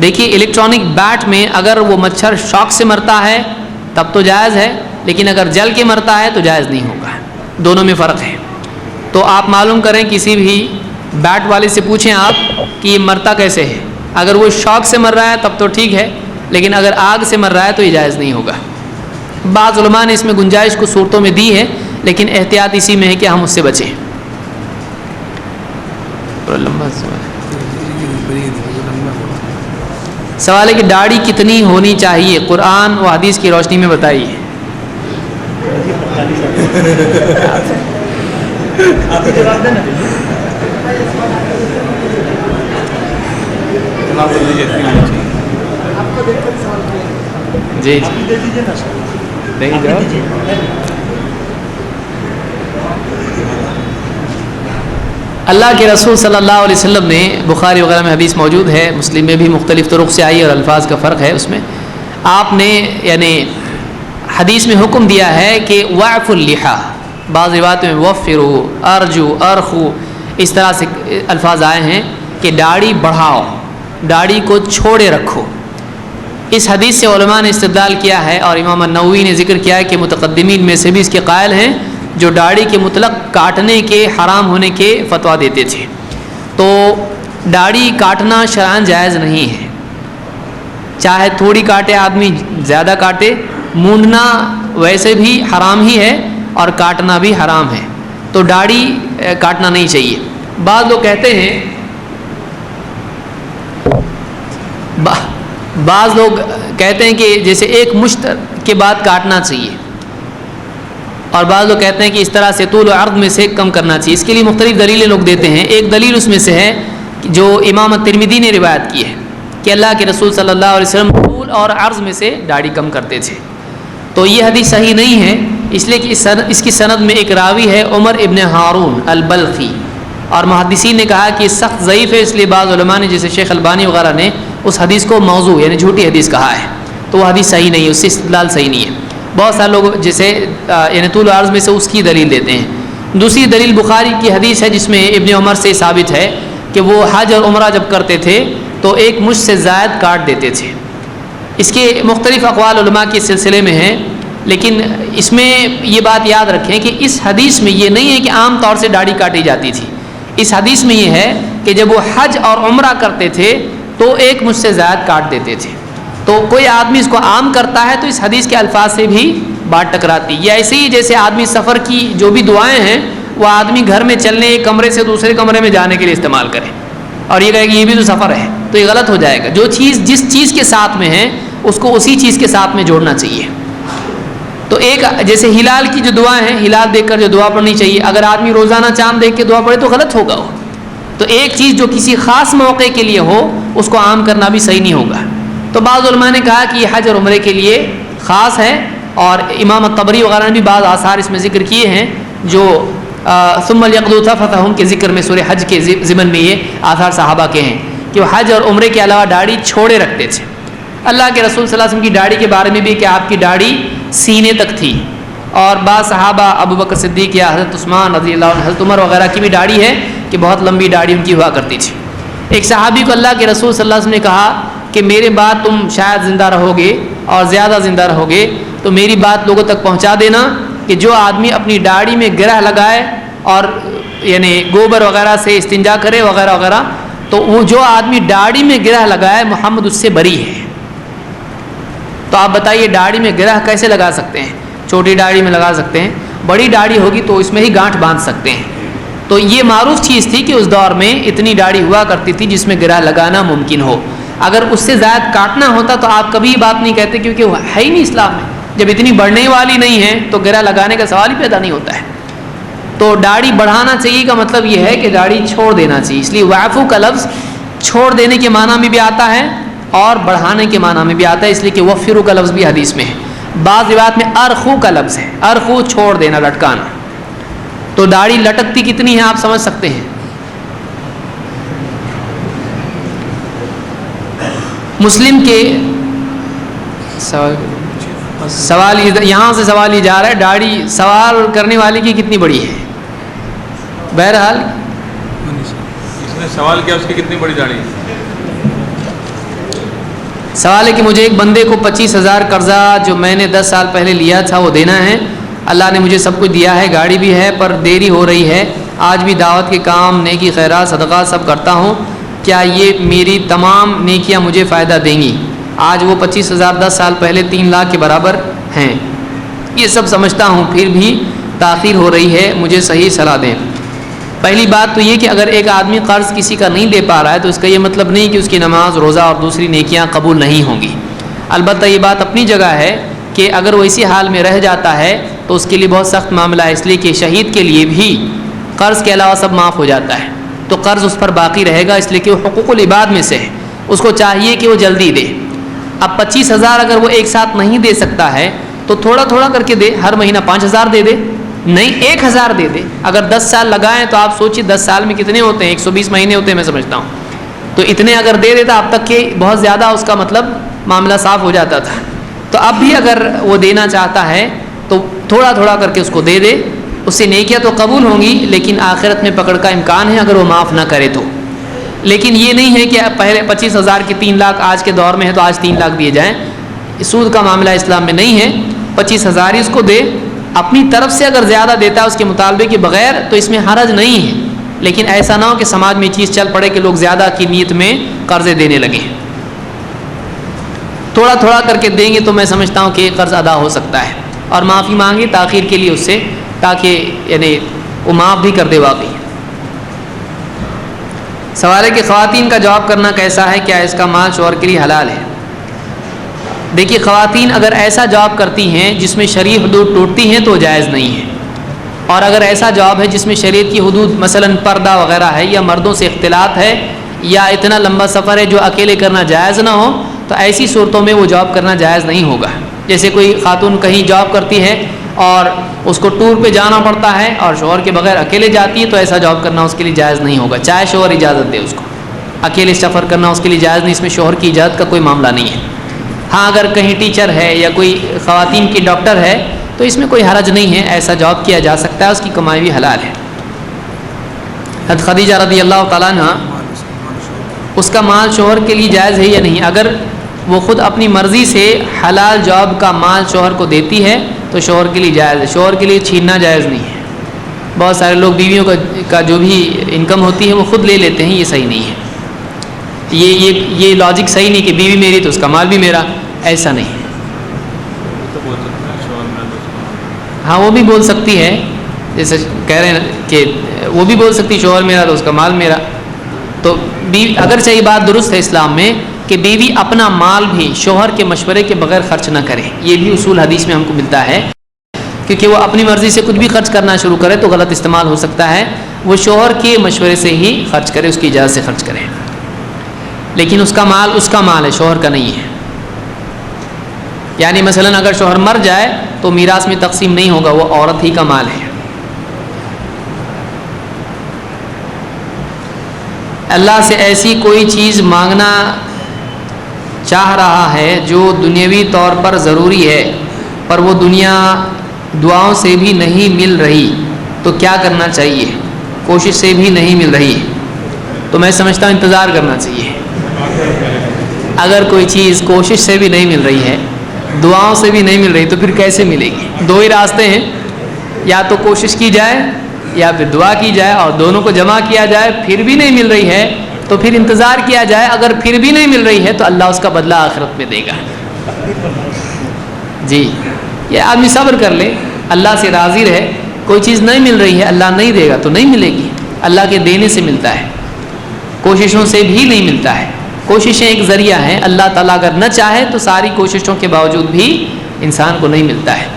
دیکھیے، الیکٹرانک بیٹ میں اگر وہ مچھر شوق سے مرتا ہے تب تو جائز ہے، لیکن اگر جل کے مرتا ہے تو جائز نہیں ہوگا، دونوں میں فرق ہے۔ تو آپ معلوم کریں، کسی بھی بیٹ والے سے پوچھیں آپ کہ یہ مرتا کیسے ہے، اگر وہ شوق سے مر رہا ہے تب تو ٹھیک ہے، لیکن اگر آگ سے مر رہا ہے تو یہ جائز نہیں ہوگا۔ بعض علماء نے اس میں گنجائش کو صورتوں میں دی ہے، لیکن احتیاط اسی میں ہے کہ ہم اس سے بچیں۔ سوال ہے کہ داڑھی کتنی ہونی چاہیے، قرآن و حدیث کی روشنی میں بتائیے۔ آپ جواب دینا جی دے دیجیے نا سر، اللہ کے رسول صلی اللہ علیہ وسلم نے، بخاری وغیرہ میں حدیث موجود ہے، مسلم میں بھی مختلف طرق سے آئی اور الفاظ کا فرق ہے اس میں، آپ نے یعنی حدیث میں حکم دیا ہے کہ وعف اللحا، بعض روایتوں میں وفرو، ارجو، ارخو، اس طرح سے الفاظ آئے ہیں کہ داڑھی بڑھاؤ، داڑھی کو چھوڑے رکھو۔ اس حدیث سے علماء نے استدلال کیا ہے، اور امام النووی نے ذکر کیا ہے کہ متقدمین میں سے بھی اس کے قائل ہیں جو داڑھی کے مطلق کاٹنے کے حرام ہونے کے فتویٰ دیتے تھے۔ تو داڑھی کاٹنا شرعاً جائز نہیں ہے، چاہے تھوڑی کاٹے آدمی، زیادہ کاٹے، مونڈنا ویسے بھی حرام ہی ہے اور کاٹنا بھی حرام ہے، تو داڑھی کاٹنا نہیں چاہیے۔ بعض لوگ کہتے ہیں، بعض لوگ کہتے ہیں کہ جیسے ایک مشت کے بعد کاٹنا چاہیے، اور بعض لوگ کہتے ہیں کہ اس طرح سے طول و عرض میں سے کم کرنا چاہیے۔ اس کے لیے مختلف دلیلیں لوگ دیتے ہیں۔ ایک دلیل اس میں سے ہے جو امام ترمذی نے روایت کی ہے کہ اللہ کے رسول صلی اللہ علیہ وسلم طول اور عرض میں سے داڑھی کم کرتے تھے، تو یہ حدیث صحیح نہیں ہے، اس لیے کہ اس کی سند میں ایک راوی ہے عمر ابن ہارون البلخی، اور محدثین نے کہا کہ سخت ضعیف ہے، اس لیے بعض علماء نے جیسے شیخ البانی وغیرہ نے اس حدیث کو موضوع یعنی جھوٹی حدیث کہا ہے، تو وہ حدیث صحیح نہیں ہے، اس سے استدلال صحیح نہیں ہے۔ بہت سارے لوگ جیسے یعنی طول و عرض میں سے اس کی دلیل دیتے ہیں۔ دوسری دلیل بخاری کی حدیث ہے جس میں ابن عمر سے ثابت ہے کہ وہ حج اور عمرہ جب کرتے تھے تو ایک مشت سے زائد کاٹ دیتے تھے۔ اس کے مختلف اقوال علماء کے سلسلے میں ہیں، لیکن اس میں یہ بات یاد رکھیں کہ اس حدیث میں یہ نہیں ہے کہ عام طور سے داڑھی کاٹی جاتی تھی، اس حدیث میں یہ ہے کہ جب وہ حج اور عمرہ کرتے تھے تو ایک مشت سے زائد کاٹ دیتے تھے۔ تو کوئی آدمی اس کو عام کرتا ہے تو اس حدیث کے الفاظ سے بھی بات ٹکراتی، یا ایسے ہی جیسے آدمی سفر کی جو بھی دعائیں ہیں وہ آدمی گھر میں چلنے ایک کمرے سے دوسرے کمرے میں جانے کے لیے استعمال کرے اور یہ کہے کہ یہ بھی تو سفر ہے، تو یہ غلط ہو جائے گا۔ جو چیز جس چیز کے ساتھ میں ہے اس کو اسی چیز کے ساتھ میں جوڑنا چاہیے۔ تو ایک جیسے ہلال کی جو دعائیں ہیں، ہلال دیکھ کر جو دعا پڑھنی چاہیے، اگر آدمی روزانہ چاند دیکھ کے دعا پڑھے تو غلط ہوگا وہ۔ تو ایک چیز جو کسی خاص موقع کے لیے ہو اس کو عام کرنا بھی صحیح نہیں ہوگا۔ تو بعض علماء نے کہا کہ یہ حج اور عمرے کے لیے خاص ہے، اور امام الطبری وغیرہ نے بھی بعض آثار اس میں ذکر کیے ہیں جو ثم لیقضوا تفثهم کے ذکر میں سورہ حج کے ضمن میں یہ آثار صحابہ کے ہیں کہ وہ حج اور عمرے کے علاوہ داڑھی چھوڑے رکھتے تھے. اللہ کے رسول صلی اللہ علیہ وسلم کی داڑھی کے بارے میں بھی کہ آپ کی داڑھی سینے تک تھی, اور بعض صحابہ ابو بکر صدیق یا حضرت عثمان رضی اللہ عنہ, حضرت عمر وغیرہ کی بھی داڑھی ہے کہ بہت لمبی داڑھی ان کی ہوا کرتی تھی. ایک صحابی کو اللہ کے رسول صلی اللہ علیہ وسلم نے کہا کہ میرے بعد تم شاید زندہ رہو گے اور زیادہ زندہ رہو گے, تو میری بات لوگوں تک پہنچا دینا کہ جو آدمی اپنی داڑھی میں گرہ لگائے اور یعنی گوبر وغیرہ سے استنجا کرے وغیرہ وغیرہ, تو وہ جو آدمی داڑھی میں گرہ لگائے محمد اس سے بری ہے. تو آپ بتائیے داڑھی میں گرہ کیسے لگا سکتے ہیں؟ چھوٹی داڑھی میں لگا سکتے ہیں, بڑی داڑھی ہوگی تو اس میں ہی گانٹھ باندھ سکتے ہیں. تو یہ معروف چیز تھی کہ اس دور میں اتنی داڑھی ہوا کرتی تھی جس میں گرہ لگانا ممکن ہو. اگر اس سے زائد کاٹنا ہوتا تو آپ کبھی بات نہیں کہتے, کیونکہ وہ ہے ہی نہیں اسلام میں. جب اتنی بڑھنے والی نہیں ہے تو گرہ لگانے کا سوال ہی پیدا نہیں ہوتا ہے. تو داڑھی بڑھانا چاہیے کا مطلب یہ ہے کہ داڑھی چھوڑ دینا چاہیے. اس لیے وعفو کا لفظ چھوڑ دینے کے معنی میں بھی آتا ہے اور بڑھانے کے معنی میں بھی آتا ہے, اس لیے کہ وفرو کا لفظ بھی حدیث میں ہے. بعض روایات میں ارخو کا لفظ ہے, ارخو چھوڑ دینا, لٹکانا. تو داڑھی لٹکتی کتنی ہے آپ سمجھ سکتے ہیں. مسلم کے سوال یہاں سے سوال یہ جا رہا ہے داڑھی سوال کرنے والے کی کتنی بڑی ہے. بہرحال اس نے سوال کیا اس کی کتنی بڑی داڑھی ہے. سوال ہے کہ مجھے ایک بندے کو 25,000 قرضہ جو میں نے 10 سال پہلے لیا تھا وہ دینا ہے. اللہ نے مجھے سب کچھ دیا ہے, گاڑی بھی ہے, پر دیری ہو رہی ہے. آج بھی دعوت کے کام, نیکی, خیرات, صدقات سب کرتا ہوں. کیا یہ میری تمام نیکیاں مجھے فائدہ دیں گی؟ آج وہ 25,000 10 سال پہلے 3 لاکھ کے برابر ہیں. یہ سب سمجھتا ہوں, پھر بھی تاخیر ہو رہی ہے, مجھے صحیح صلاح دیں. پہلی بات تو یہ کہ اگر ایک آدمی قرض کسی کا نہیں دے پا رہا ہے تو اس کا یہ مطلب نہیں کہ اس کی نماز, روزہ اور دوسری نیکیاں قبول نہیں ہوں گی. البتہ یہ بات اپنی جگہ ہے کہ اگر وہ اسی حال میں رہ جاتا ہے تو اس کے لیے بہت سخت معاملہ ہے, اس لیے کہ شہید کے لیے بھی قرض کے علاوہ سب معاف ہو جاتا ہے, تو قرض اس پر باقی رہے گا, اس لیے کہ وہ حقوق العباد میں سے ہے. اس کو چاہیے کہ وہ جلدی دے. اب 25,000 اگر وہ ایک ساتھ نہیں دے سکتا ہے تو تھوڑا تھوڑا کر کے دے, ہر مہینہ 5,000 دے دے, نہیں 1,000 دے دے. اگر 10 سال لگائیں تو آپ سوچیے 10 سال میں کتنے ہوتے ہیں, 120 مہینے ہوتے ہیں میں سمجھتا ہوں. تو اتنے اگر دے دیتا اب تک کہ بہت زیادہ اس کا مطلب معاملہ صاف ہو جاتا تھا. تو اب بھی اگر وہ دینا چاہتا ہے تو تھوڑا تھوڑا کر کے اس کو دے دے, اس سے نیکیاں تو قبول ہوں گی لیکن آخرت میں پکڑ کا امکان ہے اگر وہ معاف نہ کرے تو. لیکن یہ نہیں ہے کہ پہلے 25,000 کی 3 لاکھ آج کے دور میں ہے تو آج 3 لاکھ دیے جائیں. سود کا معاملہ اسلام میں نہیں ہے. 25,000 ہی اس کو دے, اپنی طرف سے اگر زیادہ دیتا ہے اس کے مطالبے کے بغیر تو اس میں حرج نہیں ہے. لیکن ایسا نہ ہو کہ سماج میں چیز چل پڑے کہ لوگ زیادہ کی نیت میں قرضے دینے لگیں. تھوڑا تھوڑا کر کے دیں گے تو میں سمجھتا ہوں کہ قرض ادا ہو سکتا ہے, اور معافی مانگے تاخیر کے لیے اس سے, تاکہ یعنی وہ معاف بھی کر دے. واقعی سوال ہے کہ خواتین کا جاب کرنا کیسا ہے, کیا اس کا مال شوہر کے لیے حلال ہے؟ دیکھیے خواتین اگر ایسا جاب کرتی ہیں جس میں شرعی حدود ٹوٹتی ہیں تو جائز نہیں ہے, اور اگر ایسا جاب ہے جس میں شریعت کی حدود مثلا پردہ وغیرہ ہے یا مردوں سے اختلاط ہے یا اتنا لمبا سفر ہے جو اکیلے کرنا جائز نہ ہو, تو ایسی صورتوں میں وہ جاب کرنا جائز نہیں ہوگا. جیسے کوئی خاتون کہیں جاب کرتی ہے اور اس کو ٹور پہ جانا پڑتا ہے اور شوہر کے بغیر اکیلے جاتی ہے تو ایسا جاب کرنا اس کے لیے جائز نہیں ہوگا, چاہے شوہر اجازت دے اس کو. اکیلے سفر کرنا اس کے لیے جائز نہیں, اس میں شوہر کی اجازت کا کوئی معاملہ نہیں ہے. ہاں اگر کہیں ٹیچر ہے یا کوئی خواتین کی ڈاکٹر ہے تو اس میں کوئی حرج نہیں ہے, ایسا جاب کیا جا سکتا ہے, اس کی کمائی بھی حلال ہے. حضرت خدیجہ رضی اللہ تعالیٰ عنہ, اس کا مال شوہر کے لیے جائز ہے یا نہیں؟ اگر وہ خود اپنی مرضی سے حلال جاب کا مال شوہر کو دیتی ہے تو شوہر کے لیے جائز ہے, شوہر کے لیے چھیننا جائز نہیں ہے. بہت سارے لوگ بیویوں کا جو بھی انکم ہوتی ہے وہ خود لے لیتے ہیں, یہ صحیح نہیں ہے. یہ لاجک صحیح نہیں کہ بیوی میری تو اس کا مال بھی میرا, ایسا نہیں ہے. ہاں وہ بھی بول سکتی ہے, جیسے کہہ رہے ہیں کہ وہ بھی بول سکتی شوہر میرا تو اس کا مال میرا. تو بیوی اگرچہ یہ بات درست ہے اسلام میں کہ بیوی اپنا مال بھی شوہر کے مشورے کے بغیر خرچ نہ کرے, یہ بھی اصول حدیث میں ہم کو ملتا ہے, کیونکہ وہ اپنی مرضی سے کچھ بھی خرچ کرنا شروع کرے تو غلط استعمال ہو سکتا ہے. وہ شوہر کے مشورے سے ہی خرچ کرے, اس کی اجازت سے خرچ کرے, لیکن اس کا مال ہے, شوہر کا نہیں ہے. یعنی مثلا اگر شوہر مر جائے تو میراث میں تقسیم نہیں ہوگا, وہ عورت ہی کا مال ہے. اللہ سے ایسی کوئی چیز مانگنا چاہ رہا ہے جو دنیاوی طور پر ضروری ہے پر وہ دنیا دعاؤں سے بھی نہیں مل رہی تو کیا کرنا چاہیے؟ کوشش سے بھی نہیں مل رہی تو میں سمجھتا ہوں انتظار کرنا چاہیے. اگر کوئی چیز کوشش سے بھی نہیں مل رہی ہے، دعاؤں سے بھی نہیں مل رہی، تو پھر کیسے ملے گی؟ دو ہی راستے ہیں، یا تو کوشش کی جائے یا پھر دعا کی جائے، اور دونوں کو جمع کیا جائے. پھر بھی نہیں مل رہی ہے تو پھر انتظار کیا جائے. اگر پھر بھی نہیں مل رہی ہے تو اللہ اس کا بدلہ آخرت میں دے گا. جی، یہ آدمی صبر کر لے، اللہ سے راضی رہے. کوئی چیز نہیں مل رہی ہے، اللہ نہیں دے گا تو نہیں ملے گی. اللہ کے دینے سے ملتا ہے، کوششوں سے بھی نہیں ملتا ہے. کوششیں ایک ذریعہ ہیں. اللہ تعالیٰ اگر نہ چاہے تو ساری کوششوں کے باوجود بھی انسان کو نہیں ملتا ہے.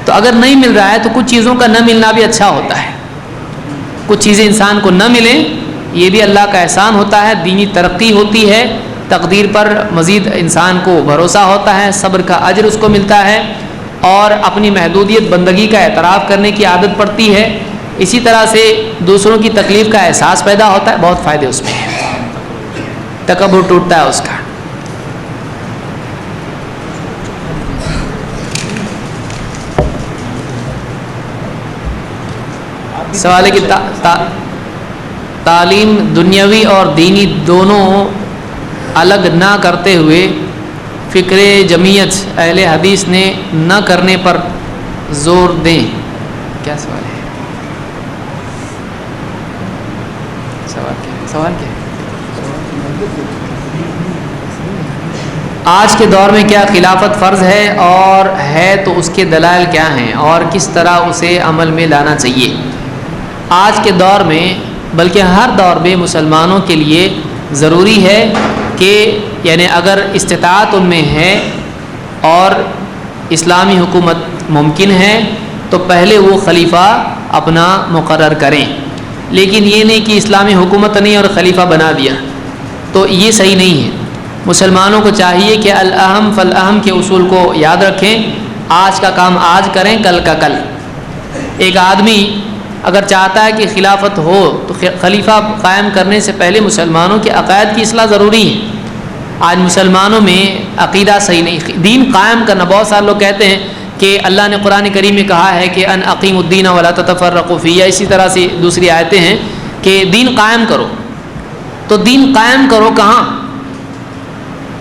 تو اگر نہیں مل رہا ہے تو کچھ چیزوں کا نہ ملنا بھی اچھا ہوتا ہے. کچھ چیزیں انسان کو نہ ملیں یہ بھی اللہ کا احسان ہوتا ہے. دینی ترقی ہوتی ہے، تقدیر پر مزید انسان کو بھروسہ ہوتا ہے، صبر کا اجر اس کو ملتا ہے، اور اپنی محدودیت بندگی کا اعتراف کرنے کی عادت پڑتی ہے. اسی طرح سے دوسروں کی تکلیف کا احساس پیدا ہوتا ہے. بہت فائدے اس میں ہیں، تکبر ٹوٹتا ہے اس کا. سوال ہے کہ تعلیم دنیاوی اور دینی دونوں الگ نہ کرتے ہوئے فکر جمعیت اہل حدیث نے نہ کرنے پر زور دیں. کیا سوال ہے؟ سوال کیا ہے؟ آج کے دور میں کیا خلافت فرض ہے، اور ہے تو اس کے دلائل کیا ہیں اور کس طرح اسے عمل میں لانا چاہیے؟ آج کے دور میں بلکہ ہر دور میں مسلمانوں کے لیے ضروری ہے کہ یعنی اگر استطاعت ان میں ہے اور اسلامی حکومت ممکن ہے تو پہلے وہ خلیفہ اپنا مقرر کریں. لیکن یہ نہیں کہ اسلامی حکومت نہیں اور خلیفہ بنا دیا، تو یہ صحیح نہیں ہے. مسلمانوں کو چاہیے کہ الاہم فالاہم کے اصول کو یاد رکھیں. آج کا کام آج کریں، کل کا کل. ایک آدمی اگر چاہتا ہے کہ خلافت ہو تو خلیفہ قائم کرنے سے پہلے مسلمانوں کے عقائد کی اصلاح ضروری ہے. آج مسلمانوں میں عقیدہ صحیح نہیں. دین قائم کرنا، بہت سارے لوگ کہتے ہیں کہ اللہ نے قرآن کریم میں کہا ہے کہ ان اقیم الدین ولا تتفرقوا فیہ. اسی طرح سے دوسری آیتیں ہیں کہ دین قائم کرو. تو دین قائم کرو کہاں؟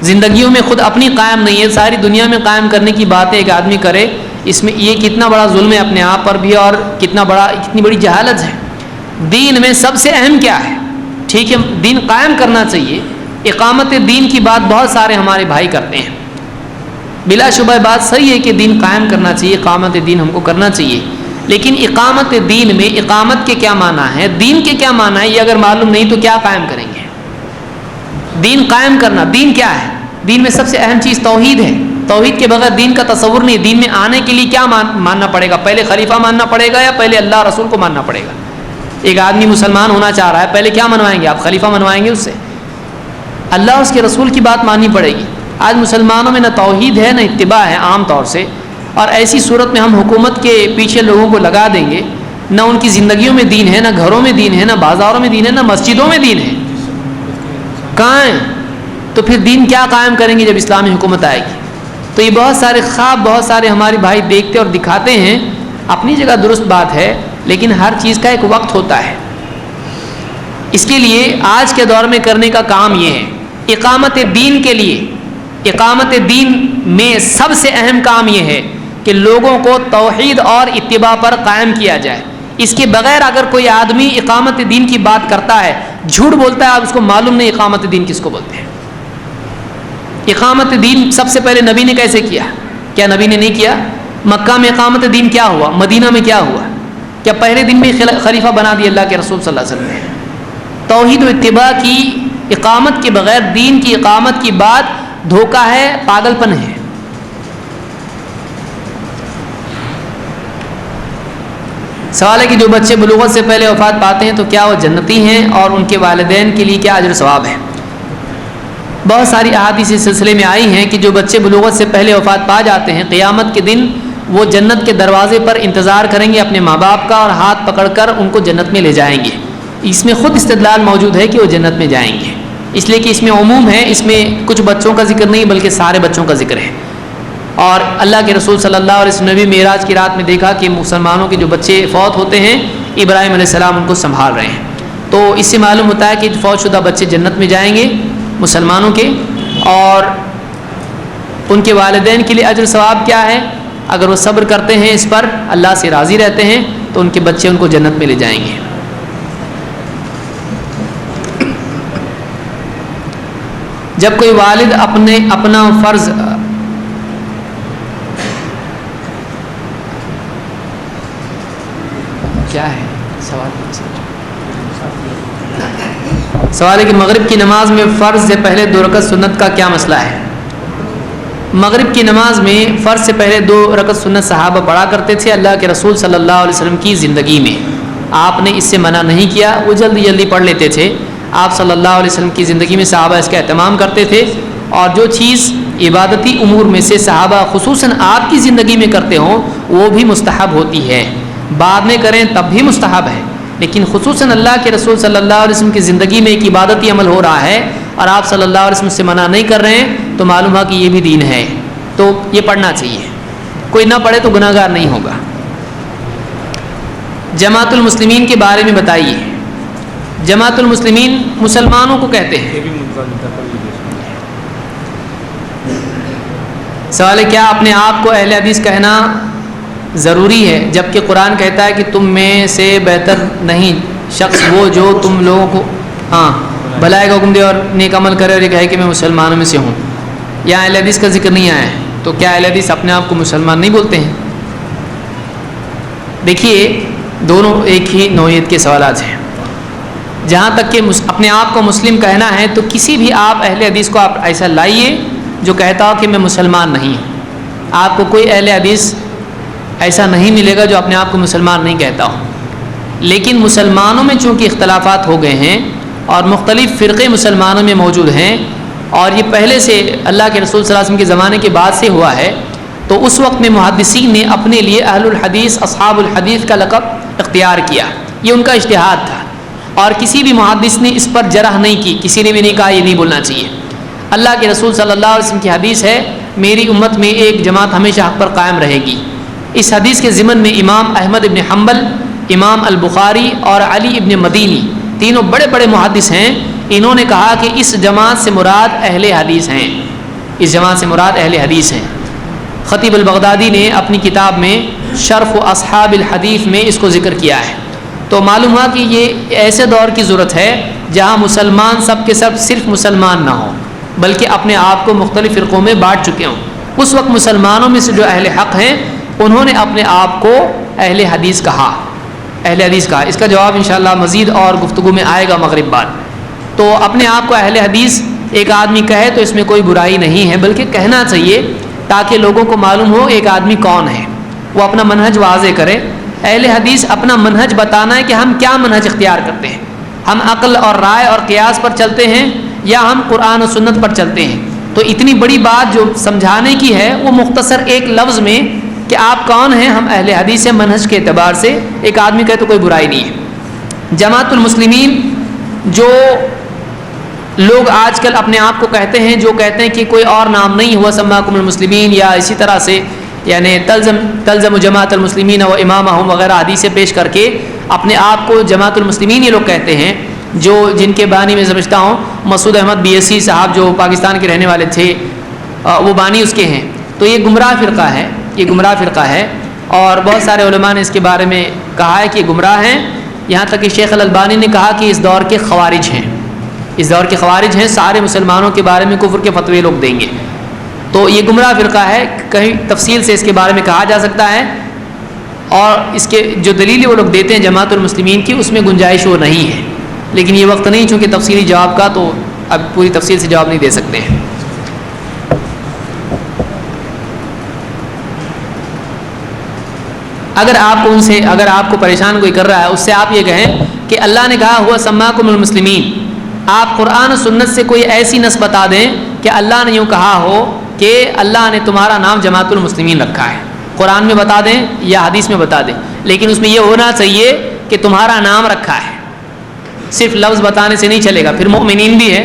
زندگیوں میں خود اپنی قائم نہیں ہے، ساری دنیا میں قائم کرنے کی باتیں ایک آدمی کرے. اس میں یہ کتنا بڑا ظلم ہے اپنے آپ پر بھی، اور کتنی بڑی جہالت ہے. دین میں سب سے اہم کیا ہے؟ ٹھیک ہے، دین قائم کرنا چاہیے. اقامت دین کی بات بہت سارے ہمارے بھائی کرتے ہیں. بلا شبہ بات صحیح ہے کہ دین قائم کرنا چاہیے، اقامت دین ہم کو کرنا چاہیے. لیکن اقامت دین میں اقامت کے کیا معنی ہے، دین کے کیا معنی ہے، یہ اگر معلوم نہیں تو کیا قائم کریں گے؟ دین قائم کرنا، دین کیا ہے؟ دین میں سب سے اہم چیز توحید ہے. توحید کے بغیر دین کا تصور نہیں. دین میں آنے کے لیے کیا ماننا پڑے گا؟ پہلے خلیفہ ماننا پڑے گا یا پہلے اللہ رسول کو ماننا پڑے گا؟ ایک آدمی مسلمان ہونا چاہ رہا ہے، پہلے کیا منوائیں گے آپ؟ خلیفہ منوائیں گے اس سے؟ اللہ اس کے رسول کی بات ماننی پڑے گی. آج مسلمانوں میں نہ توحید ہے نہ اتباع ہے عام طور سے، اور ایسی صورت میں ہم حکومت کے پیچھے لوگوں کو لگا دیں گے. نہ ان کی زندگیوں میں دین ہے، نہ گھروں میں دین ہے، نہ بازاروں میں دین ہے، نہ مسجدوں میں دین ہے. کہاں ہے؟ تو پھر دین کیا قائم کریں گے جب اسلامی حکومت آئے گی؟ تو یہ بہت سارے خواب بہت سارے ہمارے بھائی دیکھتے اور دکھاتے ہیں. اپنی جگہ درست بات ہے، لیکن ہر چیز کا ایک وقت ہوتا ہے. اس کے لیے آج کے دور میں کرنے کا کام یہ ہے، اقامت دین کے لیے اقامت دین میں سب سے اہم کام یہ ہے کہ لوگوں کو توحید اور اتباع پر قائم کیا جائے. اس کے بغیر اگر کوئی آدمی اقامت دین کی بات کرتا ہے، جھوٹ بولتا ہے، آپ اس کو معلوم نہیں اقامت دین کس کو بولتے ہیں. اقامت دین سب سے پہلے نبی نے کیسے کیا؟ کیا نبی نے نہیں کیا؟ مکہ میں اقامت دین کیا ہوا؟ مدینہ میں کیا ہوا؟ کیا پہلے دن میں خلیفہ بنا دیا اللہ کے رسول صلی اللہ علیہ وسلم نے؟ توحید و اتباع کی اقامت کے بغیر دین کی اقامت کی بات دھوکہ ہے، پاگل پن ہے. سوال ہے کہ جو بچے بلوغت سے پہلے وفات پاتے ہیں تو کیا وہ جنتی ہیں، اور ان کے والدین کے لیے کیا اجر ثواب ہے؟ بہت ساری احادیث اس سلسلے میں آئی ہیں کہ جو بچے بلوغت سے پہلے وفات پا جاتے ہیں، قیامت کے دن وہ جنت کے دروازے پر انتظار کریں گے اپنے ماں باپ کا، اور ہاتھ پکڑ کر ان کو جنت میں لے جائیں گے. اس میں خود استدلال موجود ہے کہ وہ جنت میں جائیں گے، اس لیے کہ اس میں عموم ہے، اس میں کچھ بچوں کا ذکر نہیں بلکہ سارے بچوں کا ذکر ہے۔ اور اللہ کے رسول صلی اللہ علیہ وسلم نے معراج کی رات میں دیکھا کہ مسلمانوں کے جو بچے فوت ہوتے ہیں ابراہیم علیہ السلام ان کو سنبھال رہے ہیں، تو اس سے معلوم ہوتا ہے کہ فوت شدہ بچے جنت میں جائیں گے مسلمانوں کے، اور ان کے والدین کے لیے اجر ثواب کیا ہے؟ اگر وہ صبر کرتے ہیں اس پر، اللہ سے راضی رہتے ہیں، تو ان کے بچے ان کو جنت میں لے جائیں گے۔ جب کوئی والد اپنا فرض کیا ہے سوال ہے کہ مغرب کی نماز میں فرض سے پہلے 2 رکعت سنت کا کیا مسئلہ ہے؟ مغرب کی نماز میں فرض سے پہلے 2 رکعت سنت صحابہ پڑھا کرتے تھے، اللہ کے رسول صلی اللہ علیہ وسلم کی زندگی میں آپ نے اس سے منع نہیں کیا، وہ جلدی جلدی پڑھ لیتے تھے۔ آپ صلی اللہ علیہ وسلم کی زندگی میں صحابہ اس کا اہتمام کرتے تھے، اور جو چیز عبادتی امور میں سے صحابہ خصوصاً آپ کی زندگی میں کرتے ہوں وہ بھی مستحب ہوتی ہے، بعد میں کریں تب بھی مستحب ہے، لیکن خصوصاً اللہ کے رسول صلی اللہ علیہ وسلم کی زندگی میں ایک عبادتی عمل ہو رہا ہے اور آپ صلی اللہ علیہ وسلم سے منع نہیں کر رہے ہیں، تو معلوم ہے کہ یہ بھی دین ہے، تو یہ پڑھنا چاہیے، کوئی نہ پڑھے تو گناہ گار نہیں ہوگا۔ جماعت المسلمین کے بارے میں بتائیے۔ جماعت المسلمین مسلمانوں کو کہتے ہیں۔ سوال ہے کیا اپنے آپ کو اہل حدیث کہنا ضروری ہے، جبکہ قرآن کہتا ہے کہ تم میں سے بہتر نہیں شخص وہ جو تم لوگوں کو بھلائی کا حکم دے اور نیک عمل کرے اور یہ کہے کہ میں مسلمانوں میں سے ہوں؟ یہاں اہل حدیث کا ذکر نہیں آیا ہے، تو کیا اہل حدیث اپنے آپ کو مسلمان نہیں بولتے ہیں؟ دیکھیے دونوں ایک ہی نوعیت کے سوالات ہیں۔ جہاں تک کہ اپنے آپ کو مسلم کہنا ہے تو کسی بھی آپ اہل حدیث کو آپ ایسا لائیے جو کہتا ہو کہ میں مسلمان نہیں ہوں، آپ کو کوئی اہل حدیث ایسا نہیں ملے گا جو اپنے آپ کو مسلمان نہیں کہتا ہو۔ لیکن مسلمانوں میں چونکہ اختلافات ہو گئے ہیں اور مختلف فرقے مسلمانوں میں موجود ہیں، اور یہ پہلے سے اللہ کے رسول صلی اللہ علیہ وسلم کے زمانے کے بعد سے ہوا ہے، تو اس وقت میں محدثین نے اپنے لیے اہل الحدیث اصحاب الحدیث کا لقب اختیار کیا، یہ ان کا اجتہاد تھا، اور کسی بھی محدث نے اس پر جرح نہیں کی، کسی نے بھی نہیں کہا یہ نہیں بولنا چاہیے۔ اللہ کے رسول صلی اللہ علیہ وسلم کی حدیث ہے میری امت میں ایک جماعت ہمیشہ حق پر قائم رہے گی۔ اس حدیث کے ضمن میں امام احمد ابن حنبل، امام البخاری اور علی ابن مدینی تینوں بڑے بڑے محدث ہیں، انہوں نے کہا کہ اس جماعت سے مراد اہل حدیث ہیں، اس جماعت سے مراد اہل حدیث ہیں۔ خطیب البغدادی نے اپنی کتاب میں شرف اصحاب الحدیث میں اس کو ذکر کیا ہے، تو معلوم ہوا کہ یہ ایسے دور کی ضرورت ہے جہاں مسلمان سب کے سب صرف مسلمان نہ ہوں بلکہ اپنے آپ کو مختلف فرقوں میں بانٹ چکے ہوں۔ اس وقت مسلمانوں میں سے جو اہل حق ہیں انہوں نے اپنے آپ کو اہل حدیث کہا، اہل حدیث کہا۔ اس کا جواب انشاءاللہ مزید اور گفتگو میں آئے گا مغرب بعد۔ تو اپنے آپ کو اہل حدیث ایک آدمی کہے تو اس میں کوئی برائی نہیں ہے، بلکہ کہنا چاہیے تاکہ لوگوں کو معلوم ہو ایک آدمی کون ہے، وہ اپنا منہج واضح کرے۔ اہل حدیث اپنا منہج بتانا ہے کہ ہم کیا منہج اختیار کرتے ہیں، ہم عقل اور رائے اور قیاس پر چلتے ہیں یا ہم قرآن و سنت پر چلتے ہیں۔ تو اتنی بڑی بات جو سمجھانے کی ہے وہ مختصر ایک لفظ میں کہ آپ کون ہیں، ہم اہل حدیث ہیں، منہج کے اعتبار سے ایک آدمی کہے تو کوئی برائی نہیں ہے۔ جماعت المسلمین جو لوگ آج کل اپنے آپ کو کہتے ہیں، جو کہتے ہیں کہ کوئی اور نام نہیں ہوا سماکم المسلمین، یا اسی طرح سے یعنی تلزم جماعت المسلمین و امامہم وغیرہ حدیثیں پیش کر کے اپنے آپ کو جماعت المسلمین یہ لوگ کہتے ہیں، جو جن کے بانی میں سمجھتا ہوں مسعود احمد BSc صاحب جو پاکستان کے رہنے والے تھے وہ بانی اس کے ہیں، تو یہ گمراہ فرقہ ہے، یہ گمراہ فرقہ ہے، اور بہت سارے علماء نے اس کے بارے میں کہا ہے کہ گمراہ ہیں، یہاں تک کہ شیخ الالبانی نے کہا کہ اس دور کے خوارج ہیں، اس دور کے خوارج ہیں، سارے مسلمانوں کے بارے میں کفر کے فتوے لوگ دیں گے، تو یہ گمراہ فرقہ ہے۔ کہیں تفصیل سے اس کے بارے میں کہا جا سکتا ہے، اور اس کے جو دلیل وہ لوگ دیتے ہیں جماعت المسلمین کی اس میں گنجائش وہ نہیں ہے، لیکن یہ وقت نہیں چونکہ تفصیلی جواب کا، تو اب پوری تفصیل سے جواب نہیں دے سکتے ہیں۔ اگر آپ کو پریشان کوئی کر رہا ہے اس سے آپ یہ کہیں کہ اللہ نے کہا ہوا سماکم المسلمین، آپ قرآن و سنت سے کوئی ایسی نص بتا دیں کہ اللہ نے یوں کہا ہو کہ اللہ نے تمہارا نام جماعت المسلمین رکھا ہے، قرآن میں بتا دیں یا حدیث میں بتا دیں، لیکن اس میں یہ ہونا چاہیے کہ تمہارا نام رکھا ہے، صرف لفظ بتانے سے نہیں چلے گا. پھر مومنین بھی ہے,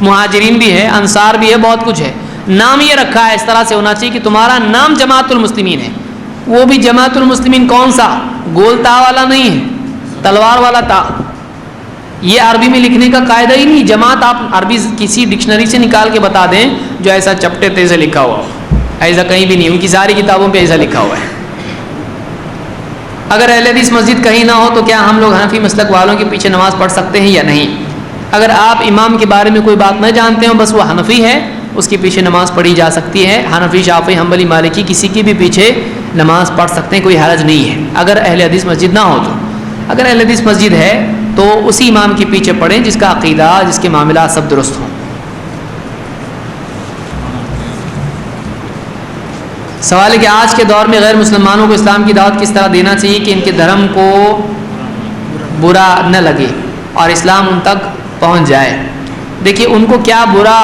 مہاجرین بھی ہے, انصار بھی ہے, بہت کچھ ہے. نام یہ رکھا ہے اس طرح سے ہونا چاہیے کہ تمہارا نام جماعت المسلمین ہے. وہ بھی جماعت المسلمین کون سا؟ گول تا والا نہیں ہے, تلوار والا تا. یہ عربی میں لکھنے کا قاعدہ ہی نہیں. جماعت آپ عربی کسی ڈکشنری سے نکال کے بتا دیں جو ایسا چپٹے تے سے لکھا ہوا, ایسا کہیں بھی نہیں. ان کی ساری کتابوں پہ ایسا لکھا ہوا ہے. اگر اہل حدیث مسجد کہیں نہ ہو تو کیا ہم لوگ حنفی مسلک والوں کے پیچھے نماز پڑھ سکتے ہیں یا نہیں؟ اگر آپ امام کے بارے میں کوئی بات نہ جانتے ہو, بس وہ حنفی ہے, اس کے پیچھے نماز پڑھی جا سکتی ہے. حنفی, شافعی, حنبلی, مالکی کسی کے بھی پیچھے نماز پڑھ سکتے ہیں, کوئی حرج نہیں ہے اگر اہل حدیث مسجد نہ ہو تو. اگر اہل حدیث مسجد ہے تو اسی امام کے پیچھے پڑھیں جس کا عقیدہ, جس کے معاملات سب درست ہوں. سوال ہے کہ آج کے دور میں غیر مسلمانوں کو اسلام کی دعوت کس طرح دینا چاہیے کہ ان کے دھرم کو برا نہ لگے اور اسلام ان تک پہنچ جائے؟ دیکھیے, ان کو کیا برا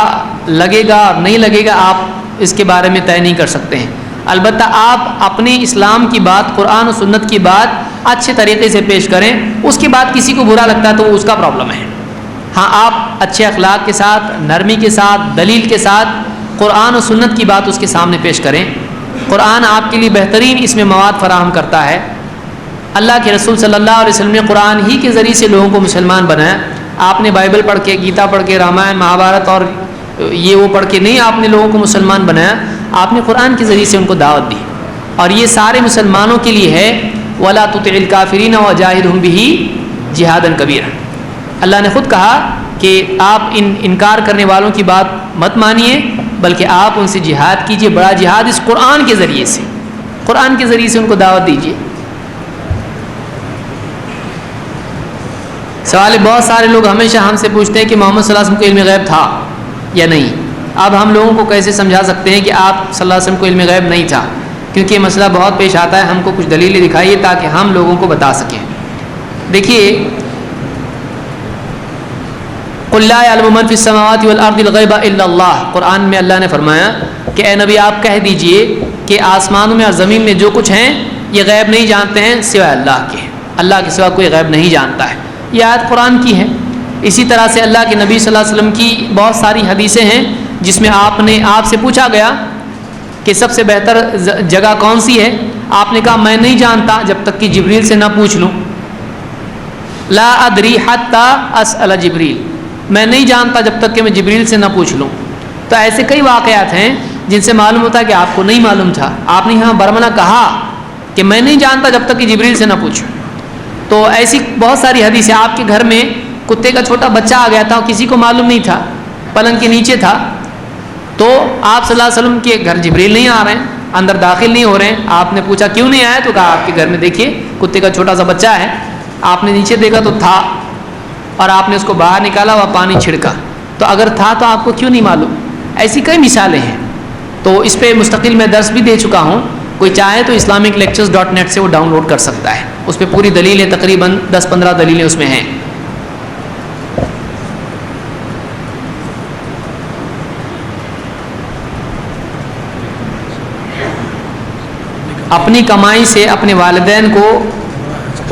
لگے گا اور نہیں لگے گا آپ اس کے بارے میں طے نہیں کر سکتے ہیں. البتہ آپ اپنے اسلام کی بات, قرآن و سنت کی بات اچھے طریقے سے پیش کریں. اس کے بعد کسی کو برا لگتا ہے تو وہ اس کا پرابلم ہے. ہاں, آپ اچھے اخلاق کے ساتھ, نرمی کے ساتھ, دلیل کے ساتھ قرآن و سنت کی بات اس کے سامنے پیش کریں. قرآن آپ کے لیے بہترین اس میں مواد فراہم کرتا ہے. اللہ کے رسول صلی اللہ علیہ وسلم نے قرآن ہی کے ذریعے سے لوگوں کو مسلمان بنایا. آپ نے بائبل پڑھ کے, گیتا پڑھ کے, رامائن, مہابھارت اور یہ وہ پڑھ کے نہیں آپ نے لوگوں کو مسلمان بنایا. آپ نے قرآن کے ذریعے سے ان کو دعوت دی, اور یہ سارے مسلمانوں کے لیے ہے. وَلَا تُطِعِ الْكَافِرِينَ وَجَاهِدْهُمْ بِهِ جِهَادًا كَبِيرًا. اللہ نے خود کہا کہ آپ انکار کرنے والوں کی بات مت مانیے, بلکہ آپ ان سے جہاد کیجیے, بڑا جہاد اس قرآن کے ذریعے سے, قرآن کے ذریعے سے ان کو دعوت دیجیے. سوال ہے, بہت سارے لوگ ہمیشہ ہم سے پوچھتے ہیں کہ محمد صلی اللہ علیہ وسلم کو علم غیب تھا یا نہیں. اب ہم لوگوں کو کیسے سمجھا سکتے ہیں کہ آپ صلی اللہ علیہ وسلم کو علم غیب نہیں تھا, کیونکہ یہ مسئلہ بہت پیش آتا ہے. ہم کو کچھ دلیلیں دکھائیے تاکہ ہم لوگوں کو بتا سکیں. دیکھیے, قُلْ لَا يَعْلَمُ مَنْ فِي السَّمَاوَاتِ وَالْأَرْضِ الْغَيْبَ إِلَّا اللَّهُ. قرآن میں اللہ نے فرمایا کہ اے نبی آپ کہہ دیجئے کہ آسمانوں میں اور زمین میں جو کچھ ہیں یہ غیب نہیں جانتے ہیں سوائے اللہ کے. اللہ کے سوا کوئی غیب نہیں جانتا ہے. یہ آیت قرآن کی ہے. اسی طرح سے اللہ کے نبی صلی اللہ علیہ وسلم کی بہت ساری حدیثیں ہیں جس میں آپ سے پوچھا گیا کہ سب سے بہتر جگہ کون سی ہے. آپ نے کہا میں نہیں جانتا جب تک کہ جبریل سے نہ پوچھ لوں. لا ادری حتی اسأل جبریل, میں نہیں جانتا جب تک کہ میں جبریل سے نہ پوچھ لوں. تو ایسے کئی واقعات ہیں جن سے معلوم ہوتا ہے کہ آپ کو نہیں معلوم تھا. آپ نے یہاں برمنا کہا کہ میں نہیں جانتا جب تک کہ جبریل سے نہ پوچھوں. تو ایسی بہت ساری حدیثیں. آپ کے گھر میں کتے کا چھوٹا بچہ آ گیا تھا, کسی کو معلوم نہیں تھا, پلنگ کے نیچے تھا, تو آپ صلی اللہ علیہ وسلم کے گھر جبریل نہیں آ رہے ہیں, اندر داخل نہیں ہو رہے ہیں. آپ نے پوچھا کیوں نہیں آیا, تو کہا آپ کے گھر میں دیکھیے کتے کا چھوٹا سا بچہ ہے. آپ نے نیچے دیکھا تو تھا, اور آپ نے اس کو باہر نکالا اور پانی چھڑکا. تو اگر تھا تو آپ کو کیوں نہیں معلوم؟ ایسی کئی مثالیں ہیں. تو اس پہ مستقل میں درس بھی دے چکا ہوں. کوئی چاہے تو islamiclectures.net سے وہ ڈاؤن لوڈ کر سکتا ہے. اس پہ پوری دلیلیں, تقریباً 10-15 دلیلیں اس میں ہیں. اپنی کمائی سے اپنے والدین کو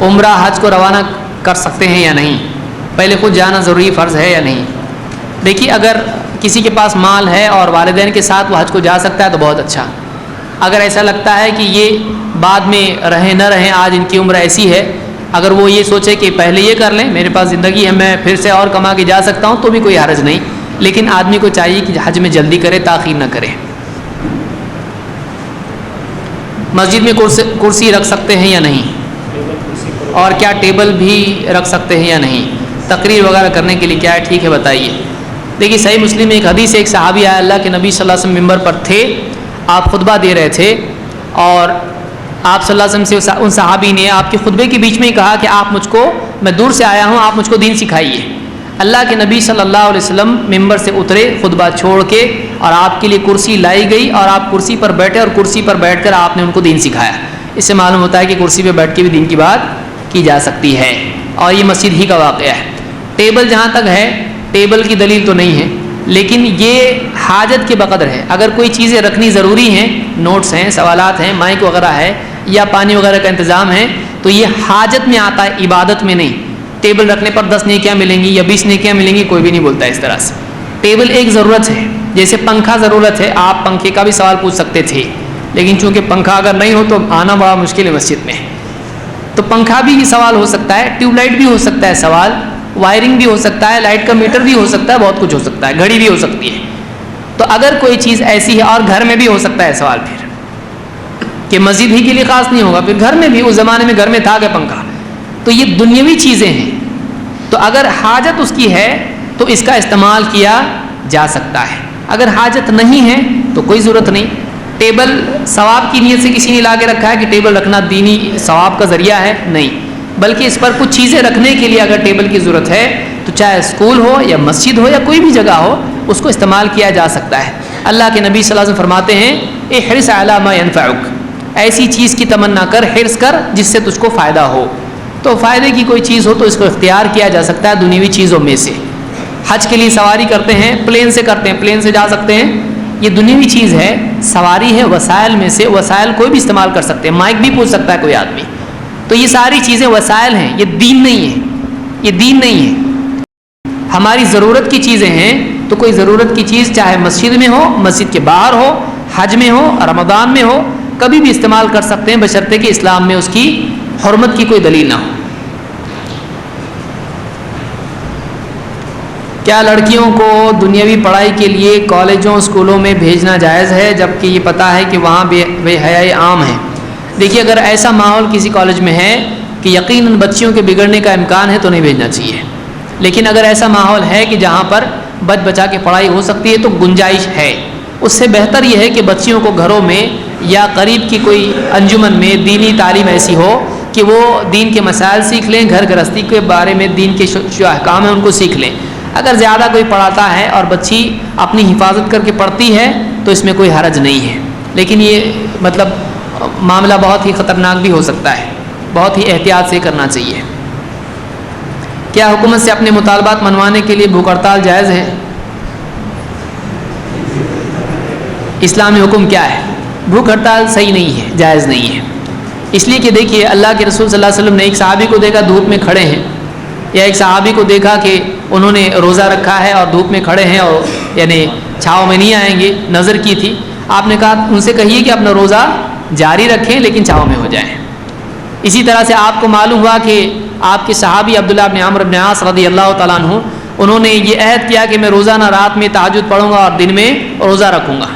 عمرہ حج کو روانہ کر سکتے ہیں یا نہیں؟ پہلے خود جانا ضروری فرض ہے یا نہیں؟ دیکھیے, اگر کسی کے پاس مال ہے اور والدین کے ساتھ وہ حج کو جا سکتا ہے تو بہت اچھا. اگر ایسا لگتا ہے کہ یہ بعد میں رہیں نہ رہیں, آج ان کی عمر ایسی ہے, اگر وہ یہ سوچے کہ پہلے یہ کر لیں, میرے پاس زندگی ہے, میں پھر سے اور کما کے جا سکتا ہوں, تو بھی کوئی حرج نہیں. لیکن آدمی کو چاہیے کہ حج میں جلدی کرے, تاخیر نہ کرے. مسجد میں کرسی رکھ سکتے ہیں یا نہیں, اور کیا ٹیبل بھی رکھ سکتے ہیں یا نہیں؟ تقریر وغیرہ کرنے کے لیے کیا ہے, ٹھیک ہے بتائیے. دیکھیے, صحیح مسلم میں ایک حدیث ہے, ایک صحابی آیا, اللہ کے نبی صلی اللہ علیہ وسلم ممبر پر تھے, آپ خطبہ دے رہے تھے, اور آپ صلی اللہ علیہ وسلم سے ان صحابی نے آپ کے خطبے کے بیچ میں ہی کہا کہ آپ مجھ کو, میں دور سے آیا ہوں, آپ مجھ کو دین سکھائیے. اللہ کے نبی صلی اللہ علیہ وسلم ممبر سے اترے خطبہ چھوڑ کے, اور آپ کے لیے کرسی لائی گئی, اور آپ کرسی پر بیٹھے, اور کرسی پر بیٹھ کر آپ نے ان کو دین سکھایا. اس سے معلوم ہوتا ہے کہ کرسی پہ بیٹھ کے بھی دین کی بات کی جا سکتی ہے, اور یہ مسجد ہی کا واقعہ ہے. ٹیبل جہاں تک ہے, ٹیبل کی دلیل تو نہیں ہے, لیکن یہ حاجت کے بقدر ہے. اگر کوئی چیزیں رکھنی ضروری ہیں, نوٹس ہیں, سوالات ہیں, مائک وغیرہ ہے, یا پانی وغیرہ کا انتظام ہے, تو یہ حاجت میں آتا ہے, عبادت میں نہیں. ٹیبل رکھنے پر 10 نیکیاں ملیں گی یا 20 نیکیاں ملیں گی، کوئی بھی نہیں بولتا اس طرح سے. ٹیبل ایک ضرورت ہے، جیسے پنکھا ضرورت ہے. آپ پنکھے کا بھی سوال پوچھ سکتے تھے، لیکن چونکہ پنکھا اگر نہیں ہو تو آنا بڑا مشکل ہے مسجد میں، تو پنکھا بھی سوال ہو سکتا ہے، ٹیوب لائٹ بھی ہو سکتا ہے سوال، وائرنگ بھی ہو سکتا ہے، لائٹ کا میٹر بھی ہو سکتا ہے، بہت کچھ ہو سکتا ہے، گھڑی بھی ہو سکتی ہے. تو اگر کوئی چیز ایسی ہے، اور گھر میں بھی ہو سکتا ہے سوال پھر کہ مسجد ہی کے لیے خاص نہیں ہوگا، پھر گھر میں بھی، اس زمانے میں گھر میں تھا کہ پنکھا. تو یہ دنیاوی چیزیں ہیں، تو اگر حاجت اس کی ہے تو اس کا استعمال کیا جا سکتا ہے. اگر حاجت نہیں ہے تو کوئی ضرورت نہیں. ٹیبل ثواب کی نیت سے کسی نے لا کے رکھا ہے کہ ٹیبل رکھنا دینی ثواب کا ذریعہ ہے، نہیں، بلکہ اس پر کچھ چیزیں رکھنے کے لیے اگر ٹیبل کی ضرورت ہے تو چاہے اسکول ہو یا مسجد ہو یا کوئی بھی جگہ ہو، اس کو استعمال کیا جا سکتا ہے. اللہ کے نبی صلی اللہ علیہ وسلم فرماتے ہیں احرص علی ما ينفعک، ایسی چیز کی تمنا کر، حرص کر جس سے تجھ کو فائدہ ہو. تو فائدے کی کوئی چیز ہو تو اس کو اختیار کیا جا سکتا ہے دنیوی چیزوں میں سے. حج کے لیے سواری کرتے ہیں، پلین سے کرتے ہیں، پلین سے جا سکتے ہیں، یہ دنیوی چیز ہے، سواری ہے، وسائل میں سے وسائل کوئی بھی استعمال کر سکتے ہیں، مائک بھی پوچھ سکتا ہے کوئی آدمی. تو یہ ساری چیزیں وسائل ہیں، یہ دین نہیں ہے، یہ دین نہیں ہے. ہماری ضرورت کی چیزیں ہیں، تو کوئی ضرورت کی چیز چاہے مسجد میں ہو، مسجد کے باہر ہو، حج میں ہو، رمضان میں ہو، کبھی بھی استعمال کر سکتے ہیں، بشرطے کہ اسلام میں اس کی حرمت کی کوئی دلیل نہ ہو. کیا لڑکیوں کو دنیاوی پڑھائی کے لیے کالجوں اسکولوں میں بھیجنا جائز ہے، جبکہ یہ پتہ ہے کہ وہاں بے حیائی عام ہے؟ دیکھیے، اگر ایسا ماحول کسی کالج میں ہے کہ یقیناً بچیوں کے بگڑنے کا امکان ہے تو نہیں بھیجنا چاہیے. لیکن اگر ایسا ماحول ہے کہ جہاں پر بچ بچا کے پڑھائی ہو سکتی ہے تو گنجائش ہے. اس سے بہتر یہ ہے کہ بچیوں کو گھروں میں یا قریب کی کوئی انجمن میں دینی تعلیم ایسی ہو کہ وہ دین کے مسائل سیکھ لیں، گھر گرہستی کے بارے میں دین کے جو احکام ہیں ان کو سیکھ لیں. اگر زیادہ کوئی پڑھاتا ہے اور بچی اپنی حفاظت کر کے پڑھتی ہے تو اس میں کوئی حرج نہیں ہے. لیکن یہ مطلب معاملہ بہت ہی خطرناک بھی ہو سکتا ہے، بہت ہی احتیاط سے کرنا چاہیے. کیا حکومت سے اپنے مطالبات منوانے کے لیے بھوک ہڑتال جائز ہے؟ اسلامی حکم کیا ہے؟ بھوک ہڑتال صحیح نہیں ہے، جائز نہیں ہے. اس لیے کہ دیکھیے، اللہ کے رسول صلی اللہ علیہ وسلم نے ایک صحابی کو دیکھا دھوپ میں کھڑے ہیں، یا ایک صحابی کو دیکھا کہ انہوں نے روزہ رکھا ہے اور دھوپ میں کھڑے ہیں، اور یعنی چھاؤں میں نہیں آئیں گے، نظر کی تھی. آپ نے کہا ان سے کہیے کہ اپنا روزہ جاری رکھیں لیکن چھاؤں میں ہو جائیں. اسی طرح سے آپ کو معلوم ہوا کہ آپ کے صحابی عبداللہ بن عمرو بن عاص رضی اللہ تعالیٰ عنہ، انہوں نے یہ عہد کیا کہ میں روزانہ رات میں تہجد پڑھوں گا اور دن میں روزہ رکھوں گا.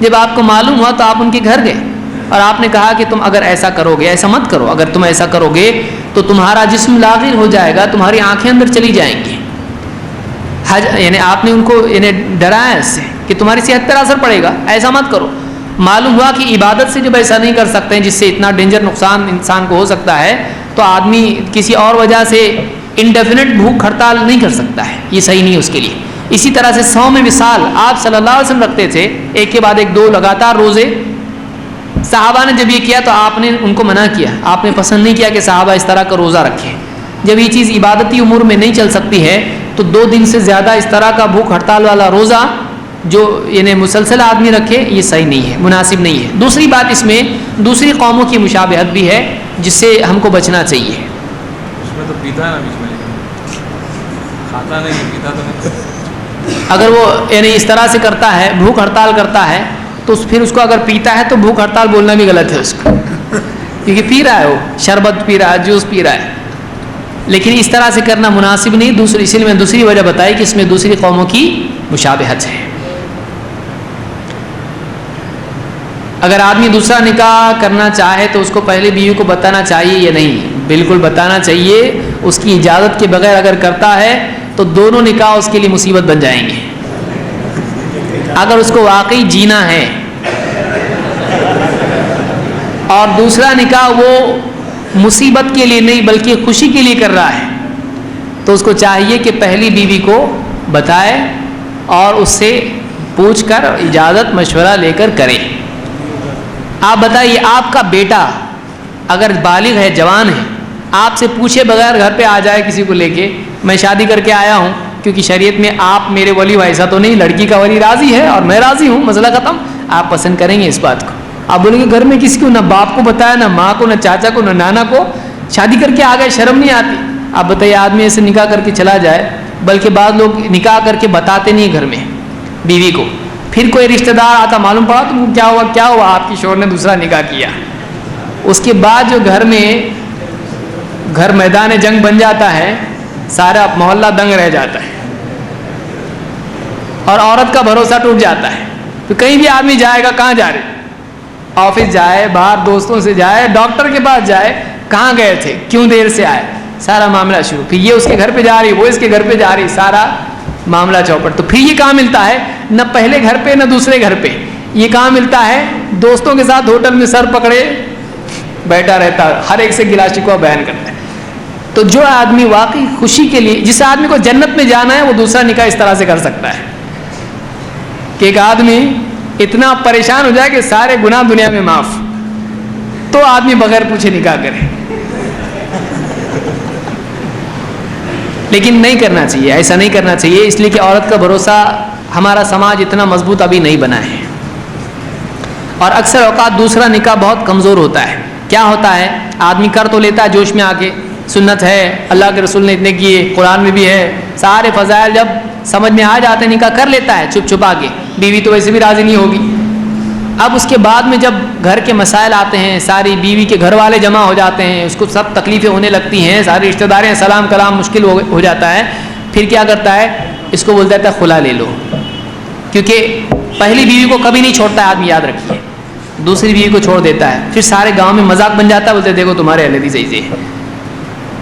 جب آپ کو معلوم ہوا تو آپ ان کے گھر گئے اور آپ نے کہا کہ تم اگر ایسا کرو گے، ایسا مت کرو، اگر تم ایسا کرو گے تو تمہارا جسم لاغر ہو جائے گا، تمہاری آنکھیں اندر چلی جائیں گی. یعنی آپ نے ان کو ڈرایا اس سے کہ تمہاری صحت پر اثر پڑے گا، ایسا مت کرو. معلوم ہوا کہ عبادت سے جب ایسا نہیں کر سکتے ہیں جس سے اتنا ڈینجر نقصان انسان کو ہو سکتا ہے، تو آدمی کسی اور وجہ سے انڈیفینٹ بھوک ہڑتال نہیں کر سکتا ہے، یہ صحیح نہیں اس کے لیے. اسی طرح سے 100 میں مثال آپ صلی اللہ علیہ وسلم رکھتے تھے، ایک کے بعد ایک 2 لگاتار روزے. صحابہ نے جب یہ کیا تو آپ نے ان کو منع کیا، آپ نے پسند نہیں کیا کہ صحابہ اس طرح کا روزہ رکھیں. جب یہ چیز عبادتی امور میں نہیں چل سکتی ہے تو 2 دن سے زیادہ اس طرح کا بھوک ہڑتال والا روزہ جو یعنی مسلسل آدمی رکھے، یہ صحیح نہیں ہے، مناسب نہیں ہے. دوسری بات، اس میں دوسری قوموں کی مشابہت بھی ہے جس سے ہم کو بچنا چاہیے. اس میں تو پیتا ہے نا بیچ میں، کھاتا نہیں، پیتا تو نہیں. اگر وہ یعنی اس طرح سے کرتا ہے، بھوک ہڑتال کرتا ہے، تو پھر اس کو اگر پیتا ہے تو بھوک ہڑتال بولنا بھی غلط ہے اس کو، کیونکہ پی رہا ہے، وہ شربت پی رہا ہے، جوس پی رہا ہے. لیکن اس طرح سے کرنا مناسب نہیں. اس لیے میں دوسری وجہ بتائی کہ اس میں دوسری قوموں کی مشابہت ہے. اگر آدمی دوسرا نکاح کرنا چاہے تو اس کو پہلے بیوی کو بتانا چاہیے یا نہیں؟ بالکل بتانا چاہیے. اس کی اجازت کے بغیر اگر کرتا ہے تو دونوں نکاح اس کے لیے مصیبت بن جائیں گے. اگر اس کو واقعی جینا ہے اور دوسرا نکاح وہ مصیبت کے لیے نہیں بلکہ خوشی کے لیے کر رہا ہے، تو اس کو چاہیے کہ پہلی بیوی کو بتائے اور اس سے پوچھ کر اجازت مشورہ لے کر کرے. آپ بتائیے، آپ کا بیٹا اگر بالغ ہے، جوان ہے، آپ سے پوچھے بغیر گھر پہ آ جائے کسی کو لے کے، میں شادی کر کے آیا ہوں کیونکہ شریعت میں آپ میرے ولی ہو، ایسا تو نہیں، لڑکی کا ولی راضی ہے اور میں راضی ہوں، مسئلہ ختم. آپ پسند کریں گے اس بات کو. آپ بولیں گے گھر میں کسی کو نہ باپ کو بتایا، نہ ماں کو، نہ چاچا کو، نہ نانا کو، شادی کر کے آ گئے، شرم نہیں آتی. اب بتائیے آدمی ایسے نکاح کر کے چلا جائے، بلکہ بعض لوگ نکاح کر کے بتاتے نہیں گھر میں بیوی کو، پھر کوئی رشتہ دار آتا معلوم پڑا تم کو کیا ہوا آپ کی شوہر نے دوسرا نکاح کیا، اس کے بعد جو گھر میدان جنگ بن جاتا ہے، سارا محلہ دنگ رہ جاتا ہے اور عورت کا بھروسہ ٹوٹ جاتا ہے۔ تو کہیں بھی آدمی جائے گا، کہاں جا رہے، آفس جائے، باہر دوستوں سے جائے، ڈاکٹر کے پاس جائے، کہاں گئے تھے، کیوں دیر سے آئے، سارا معاملہ شروع، پھر یہ اس کے گھر پہ جا رہی، وہ اس کے گھر پہ جا رہی، سارا معاملہ چوپٹ۔ تو پھر یہ کہاں ملتا ہے، نہ پہلے گھر پہ نہ دوسرے گھر پہ، یہ کہاں ملتا ہے، دوستوں کے ساتھ ہوٹل میں سر پکڑے بیٹھا رہتا، ہر ایک سے گلا شکوہ بیان کرتا ہے۔ تو جو آدمی واقعی خوشی کے لیے، جس آدمی کو جنت میں جانا ہے، وہ دوسرا نکاح اس طرح سے کر سکتا ہے کہ ایک آدمی اتنا پریشان ہو جائے کہ سارے گناہ دنیا میں معاف، تو آدمی بغیر پوچھے نکاح کرے، لیکن نہیں کرنا چاہیے، ایسا نہیں کرنا چاہیے، اس لیے کہ عورت کا بھروسہ، ہمارا سماج اتنا مضبوط ابھی نہیں بنا ہے، اور اکثر اوقات دوسرا نکاح بہت کمزور ہوتا ہے۔ کیا ہوتا ہے، آدمی کر تو لیتا ہے جوش میں آ کے، سنت ہے، اللہ کے رسول نے اتنے کیے، قرآن میں بھی ہے، سارے فضائل جب سمجھ میں آ جاتے ہیں نکاح کر لیتا ہے چھپ چھپا کے، بیوی تو ویسے بھی راضی نہیں ہوگی۔ اب اس کے بعد میں جب گھر کے مسائل آتے ہیں، ساری بیوی کے گھر والے جمع ہو جاتے ہیں، اس کو سب تکلیفیں ہونے لگتی ہیں، سارے رشتہ داریں، سلام کلام مشکل ہو جاتا ہے، پھر کیا کرتا ہے، اس کو بولتا ہے خلا لے لو، کیونکہ پہلی بیوی کو کبھی نہیں چھوڑتا ہے آدمی، یاد رکھیے، دوسری بیوی کو چھوڑ دیتا ہے، پھر سارے گاؤں میں مذاق بن جاتا ہے، بولتے دیکھو تمہارے اہل حدیث ایسے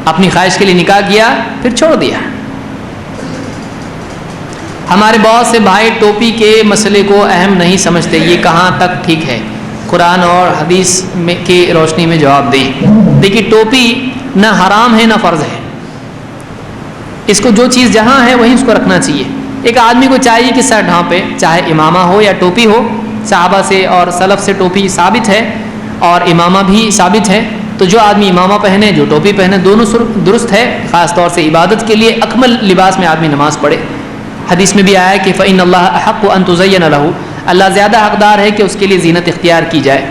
اپنی خواہش کے لیے نکاح کیا پھر چھوڑ دیا۔ ہمارے بہت سے بھائی ٹوپی کے مسئلے کو اہم نہیں سمجھتے، یہ کہاں تک ٹھیک ہے، قرآن اور حدیث کی روشنی میں جواب دیں۔ دیکھیے ٹوپی نہ حرام ہے نہ فرض ہے، اس کو جو چیز جہاں ہے وہیں اس کو رکھنا چاہیے۔ ایک آدمی کو چاہیے کہ سر ڈھانپے، چاہے امامہ ہو یا ٹوپی ہو، صحابہ سے اور سلف سے ٹوپی ثابت ہے اور امامہ بھی ثابت ہے، تو جو آدمی امامہ پہنے، جو ٹوپی پہنے، دونوں درست ہے، خاص طور سے عبادت کے لیے اکمل لباس میں آدمی نماز پڑھے۔ حدیث میں بھی آیا ہے کہ فإن اللہ احق ان تزین لہ، اللہ زیادہ حقدار ہے کہ اس کے لیے زینت اختیار کی جائے،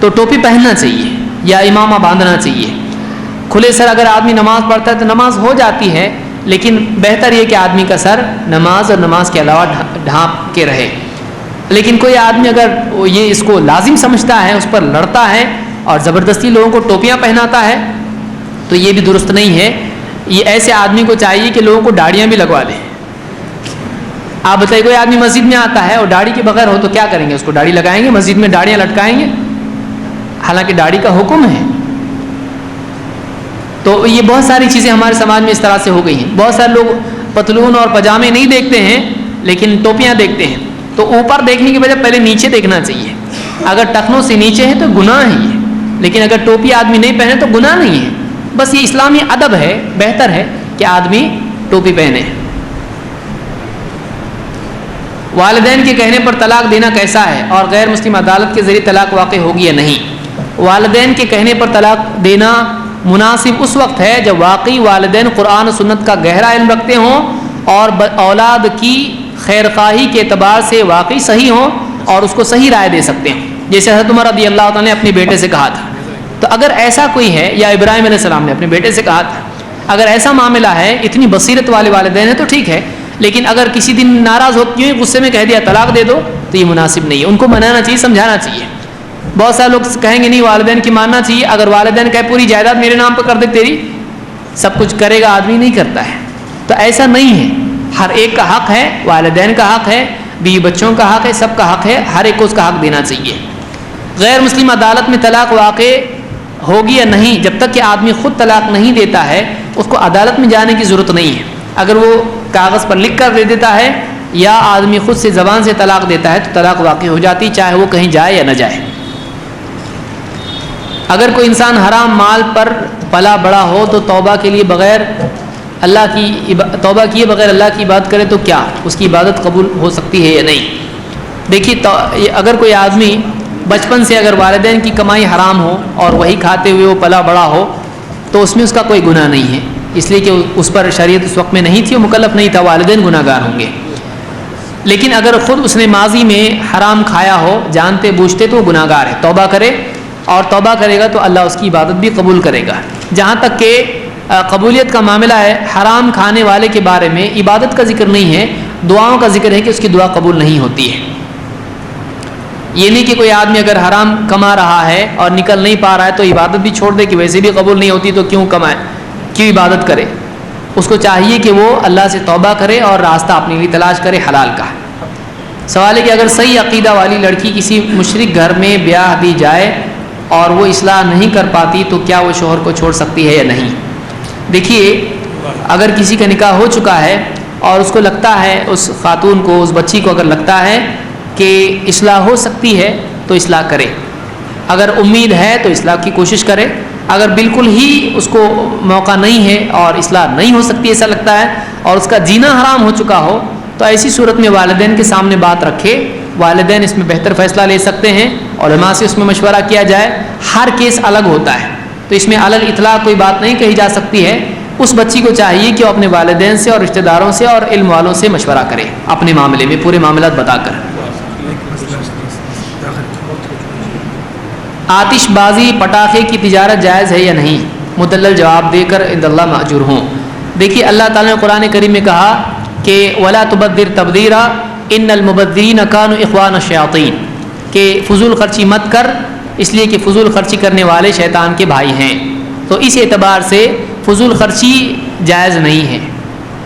تو ٹوپی پہننا چاہیے یا امامہ باندھنا چاہیے۔ کھلے سر اگر آدمی نماز پڑھتا ہے تو نماز ہو جاتی ہے، لیکن بہتر یہ کہ آدمی کا سر نماز اور نماز کے علاوہ ڈھانپ کے رہے۔ لیکن کوئی آدمی اگر یہ اس کو لازم سمجھتا ہے، اس پر لڑتا ہے اور زبردستی لوگوں کو ٹوپیاں پہناتا ہے، تو یہ بھی درست نہیں ہے۔ یہ ایسے آدمی کو چاہیے کہ لوگوں کو داڑیاں بھی لگوا دیں۔ آپ بتائیے کوئی آدمی مسجد میں آتا ہے اور داڑھی کے بغیر ہو تو کیا کریں گے، اس کو داڑھی لگائیں گے، مسجد میں داڑیاں لٹکائیں گے، حالانکہ داڑھی کا حکم ہے۔ تو یہ بہت ساری چیزیں ہمارے سماج میں اس طرح سے ہو گئی ہیں۔ بہت سارے لوگ پتلون اور پاجامے نہیں دیکھتے ہیں لیکن ٹوپیاں دیکھتے ہیں، تو اوپر دیکھنے کی بجائے پہلے نیچے دیکھنا چاہیے۔ اگر ٹخنوں سے نیچے ہے تو گناہ ہے یہ، لیکن اگر ٹوپی آدمی نہیں پہنے تو گناہ نہیں ہے، بس یہ اسلامی ادب ہے، بہتر ہے کہ آدمی ٹوپی پہنے۔ والدین کے کہنے پر طلاق دینا کیسا ہے اور غیر مسلم عدالت کے ذریعے طلاق واقع ہوگی یا نہیں؟ والدین کے کہنے پر طلاق دینا مناسب اس وقت ہے جب واقعی والدین قرآن و سنت کا گہرا علم رکھتے ہوں اور اولاد کی خیر خواہی کے اعتبار سے واقعی صحیح ہوں اور اس کو صحیح رائے دے سکتے ہیں، جیسے حضرت عمر رضی اللہ تعالیٰ نے اپنے بیٹے سے کہا تھا۔ تو اگر ایسا کوئی ہے، یا ابراہیم علیہ السلام نے اپنے بیٹے سے کہا تھا، اگر ایسا معاملہ ہے، اتنی بصیرت والے والدین ہیں تو ٹھیک ہے، لیکن اگر کسی دن ناراض ہوتی ہیں، غصے میں کہہ دیا طلاق دے دو، تو یہ مناسب نہیں ہے۔ ان کو منانا چاہیے، سمجھانا چاہیے۔ بہت سارے لوگ کہیں گے نہیں والدین کی ماننا چاہیے، اگر والدین کہے پوری جائیداد میرے نام پہ کر دے تیری، سب کچھ کرے گا، آدمی نہیں کرتا ہے۔ تو ایسا نہیں ہے، ہر ایک کا حق ہے، والدین کا حق ہے، بیوی بچوں کا حق ہے، سب کا حق ہے، ہر ایک کو اس کا حق دینا چاہیے۔ غیر مسلم عدالت میں طلاق واقع ہوگی یا نہیں، جب تک کہ آدمی خود طلاق نہیں دیتا ہے اس کو عدالت میں جانے کی ضرورت نہیں ہے۔ اگر وہ کاغذ پر لکھ کر دے دیتا ہے یا آدمی خود سے زبان سے طلاق دیتا ہے تو طلاق واقع ہو جاتی، چاہے وہ کہیں جائے یا نہ جائے۔ اگر کوئی انسان حرام مال پر پلا بڑا ہو تو توبہ کے لیے بغیر توبہ کیے بغیر اللہ کی عبادت کرے تو کیا اس کی عبادت قبول ہو سکتی ہے یا نہیں؟ دیکھیے، اگر کوئی آدمی بچپن سے اگر والدین کی کمائی حرام ہو اور وہی کھاتے ہوئے وہ پلا بڑا ہو تو اس میں اس کا کوئی گناہ نہیں ہے، اس لیے کہ اس پر شریعت اس وقت میں نہیں تھی، وہ مکلف نہیں تھا، والدین گناہ گار ہوں گے۔ لیکن اگر خود اس نے ماضی میں حرام کھایا ہو جانتے بوجھتے تو وہ گناہ گار ہے، توبہ کرے، اور توبہ کرے گا تو اللہ اس کی عبادت بھی قبول کرے گا۔ جہاں تک کہ قبولیت کا معاملہ ہے، حرام کھانے والے کے بارے میں عبادت کا ذکر نہیں ہے، دعاؤں کا ذکر ہے کہ اس کی دعا قبول نہیں ہوتی ہے۔ یہ نہیں کہ کوئی آدمی اگر حرام کما رہا ہے اور نکل نہیں پا رہا ہے تو عبادت بھی چھوڑ دے کہ ویسے بھی قبول نہیں ہوتی تو کیوں کمائے، کیوں عبادت کرے۔ اس کو چاہیے کہ وہ اللہ سے توبہ کرے اور راستہ اپنے لیے تلاش کرے حلال کا۔ سوال ہے کہ اگر صحیح عقیدہ والی لڑکی کسی مشرک گھر میں بیاہ دی جائے اور وہ اصلاح نہیں کر پاتی تو کیا وہ شوہر کو چھوڑ سکتی ہے یا نہیں؟ دیکھیے، اگر کسی کا نکاح ہو چکا ہے اور اس کو لگتا ہے، اس خاتون کو، اس بچی کو اگر لگتا ہے کہ اصلاح ہو سکتی ہے تو اصلاح کرے، اگر امید ہے تو اصلاح کی کوشش کرے، اگر بالکل ہی اس کو موقع نہیں ہے اور اصلاح نہیں ہو سکتی ایسا لگتا ہے اور اس کا جینا حرام ہو چکا ہو تو ایسی صورت میں والدین کے سامنے بات رکھے، والدین اس میں بہتر فیصلہ لے سکتے ہیں، علماء سے اس میں مشورہ کیا جائے، ہر کیس الگ ہوتا ہے تو اس میں علل اطلاق کوئی بات نہیں کہی جا سکتی ہے۔ اس بچی کو چاہیے کہ وہ اپنے والدین سے اور رشتہ داروں سے اور علم والوں سے مشورہ کرے اپنے معاملے میں، پورے معاملات بتا کر۔ آتش بازی پٹاخے کی تجارت جائز ہے یا نہیں؟ مدلل جواب دے کر عند اللہ ماجور ہوں۔ دیکھیے، اللہ تعالیٰ نے قرآن کریم میں کہا کہ ولا تبذر تبذیرا ان المبذرین کانوا اخوان الشیاطین، کہ فضول خرچی مت کر، اس لیے کہ فضول خرچی کرنے والے شیطان کے بھائی ہیں، تو اس اعتبار سے فضول خرچی جائز نہیں ہے۔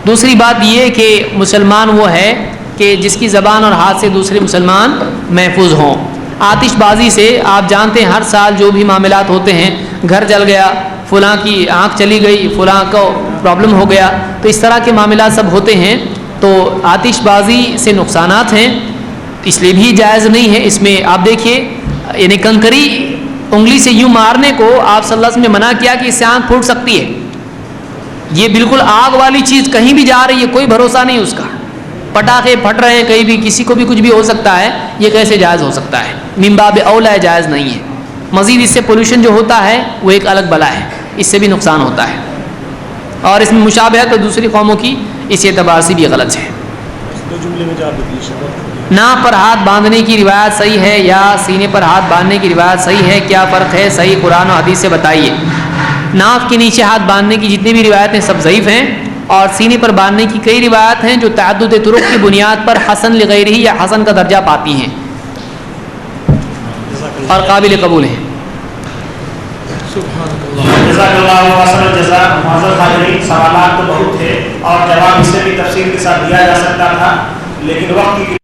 دوسری بات یہ کہ مسلمان وہ ہے کہ جس کی زبان اور ہاتھ سے دوسرے مسلمان محفوظ ہوں۔ آتش بازی سے آپ جانتے ہیں ہر سال جو بھی معاملات ہوتے ہیں، گھر جل گیا، فلاں کی آنکھ چلی گئی، فلاں کو پرابلم ہو گیا، تو اس طرح کے معاملات سب ہوتے ہیں، تو آتش بازی سے نقصانات ہیں، اس لیے بھی جائز نہیں ہے۔ اس میں آپ دیکھیے، یعنی کنکری انگلی سے یوں مارنے کو آپ صلی اللہ علیہ وسلم نے منع کیا کہ اس سے آنکھ پھوٹ سکتی ہے۔ یہ بالکل آگ والی چیز کہیں بھی جا رہی ہے، کوئی بھروسہ نہیں اس کا، پٹاخے پھٹ رہے ہیں کہیں بھی، کسی کو بھی کچھ بھی ہو سکتا ہے، یہ کیسے جائز ہو سکتا ہے؟ من باب اولا جائز نہیں ہے۔ مزید اس سے پولوشن جو ہوتا ہے وہ ایک الگ بلا ہے، اس سے بھی نقصان ہوتا ہے، اور اس میں مشابہت تو دوسری قوموں کی اس اعتبار سے بھی غلط ہے۔ دو جملے میں جواب دیجیے۔ ناف پر ہاتھ باندھنے کی روایت صحیح ہے یا سینے پر ہاتھ باندھنے کی روایت صحیح ہے؟ کیا فرق ہے؟ صحیح قرآن و حدیث سے بتائیے۔ ناف کے نیچے ہاتھ باندھنے کی جتنی بھی روایتیں سب ضعیف ہیں، اور سینے پر باندھنے کی کئی روایت ہیں جو تعدد طرق کی بنیاد پر حسن لغیرہ یا حسن کا درجہ پاتی ہیں اور قابل قبول ہیں۔ جزاک اللہ خیر الجزاء۔ معزز حاضرین، سوالات تو بہت تھے اور جواب اس سے بھی تفصیل کے ساتھ دیا جا سکتا تھا، لیکن وقت کی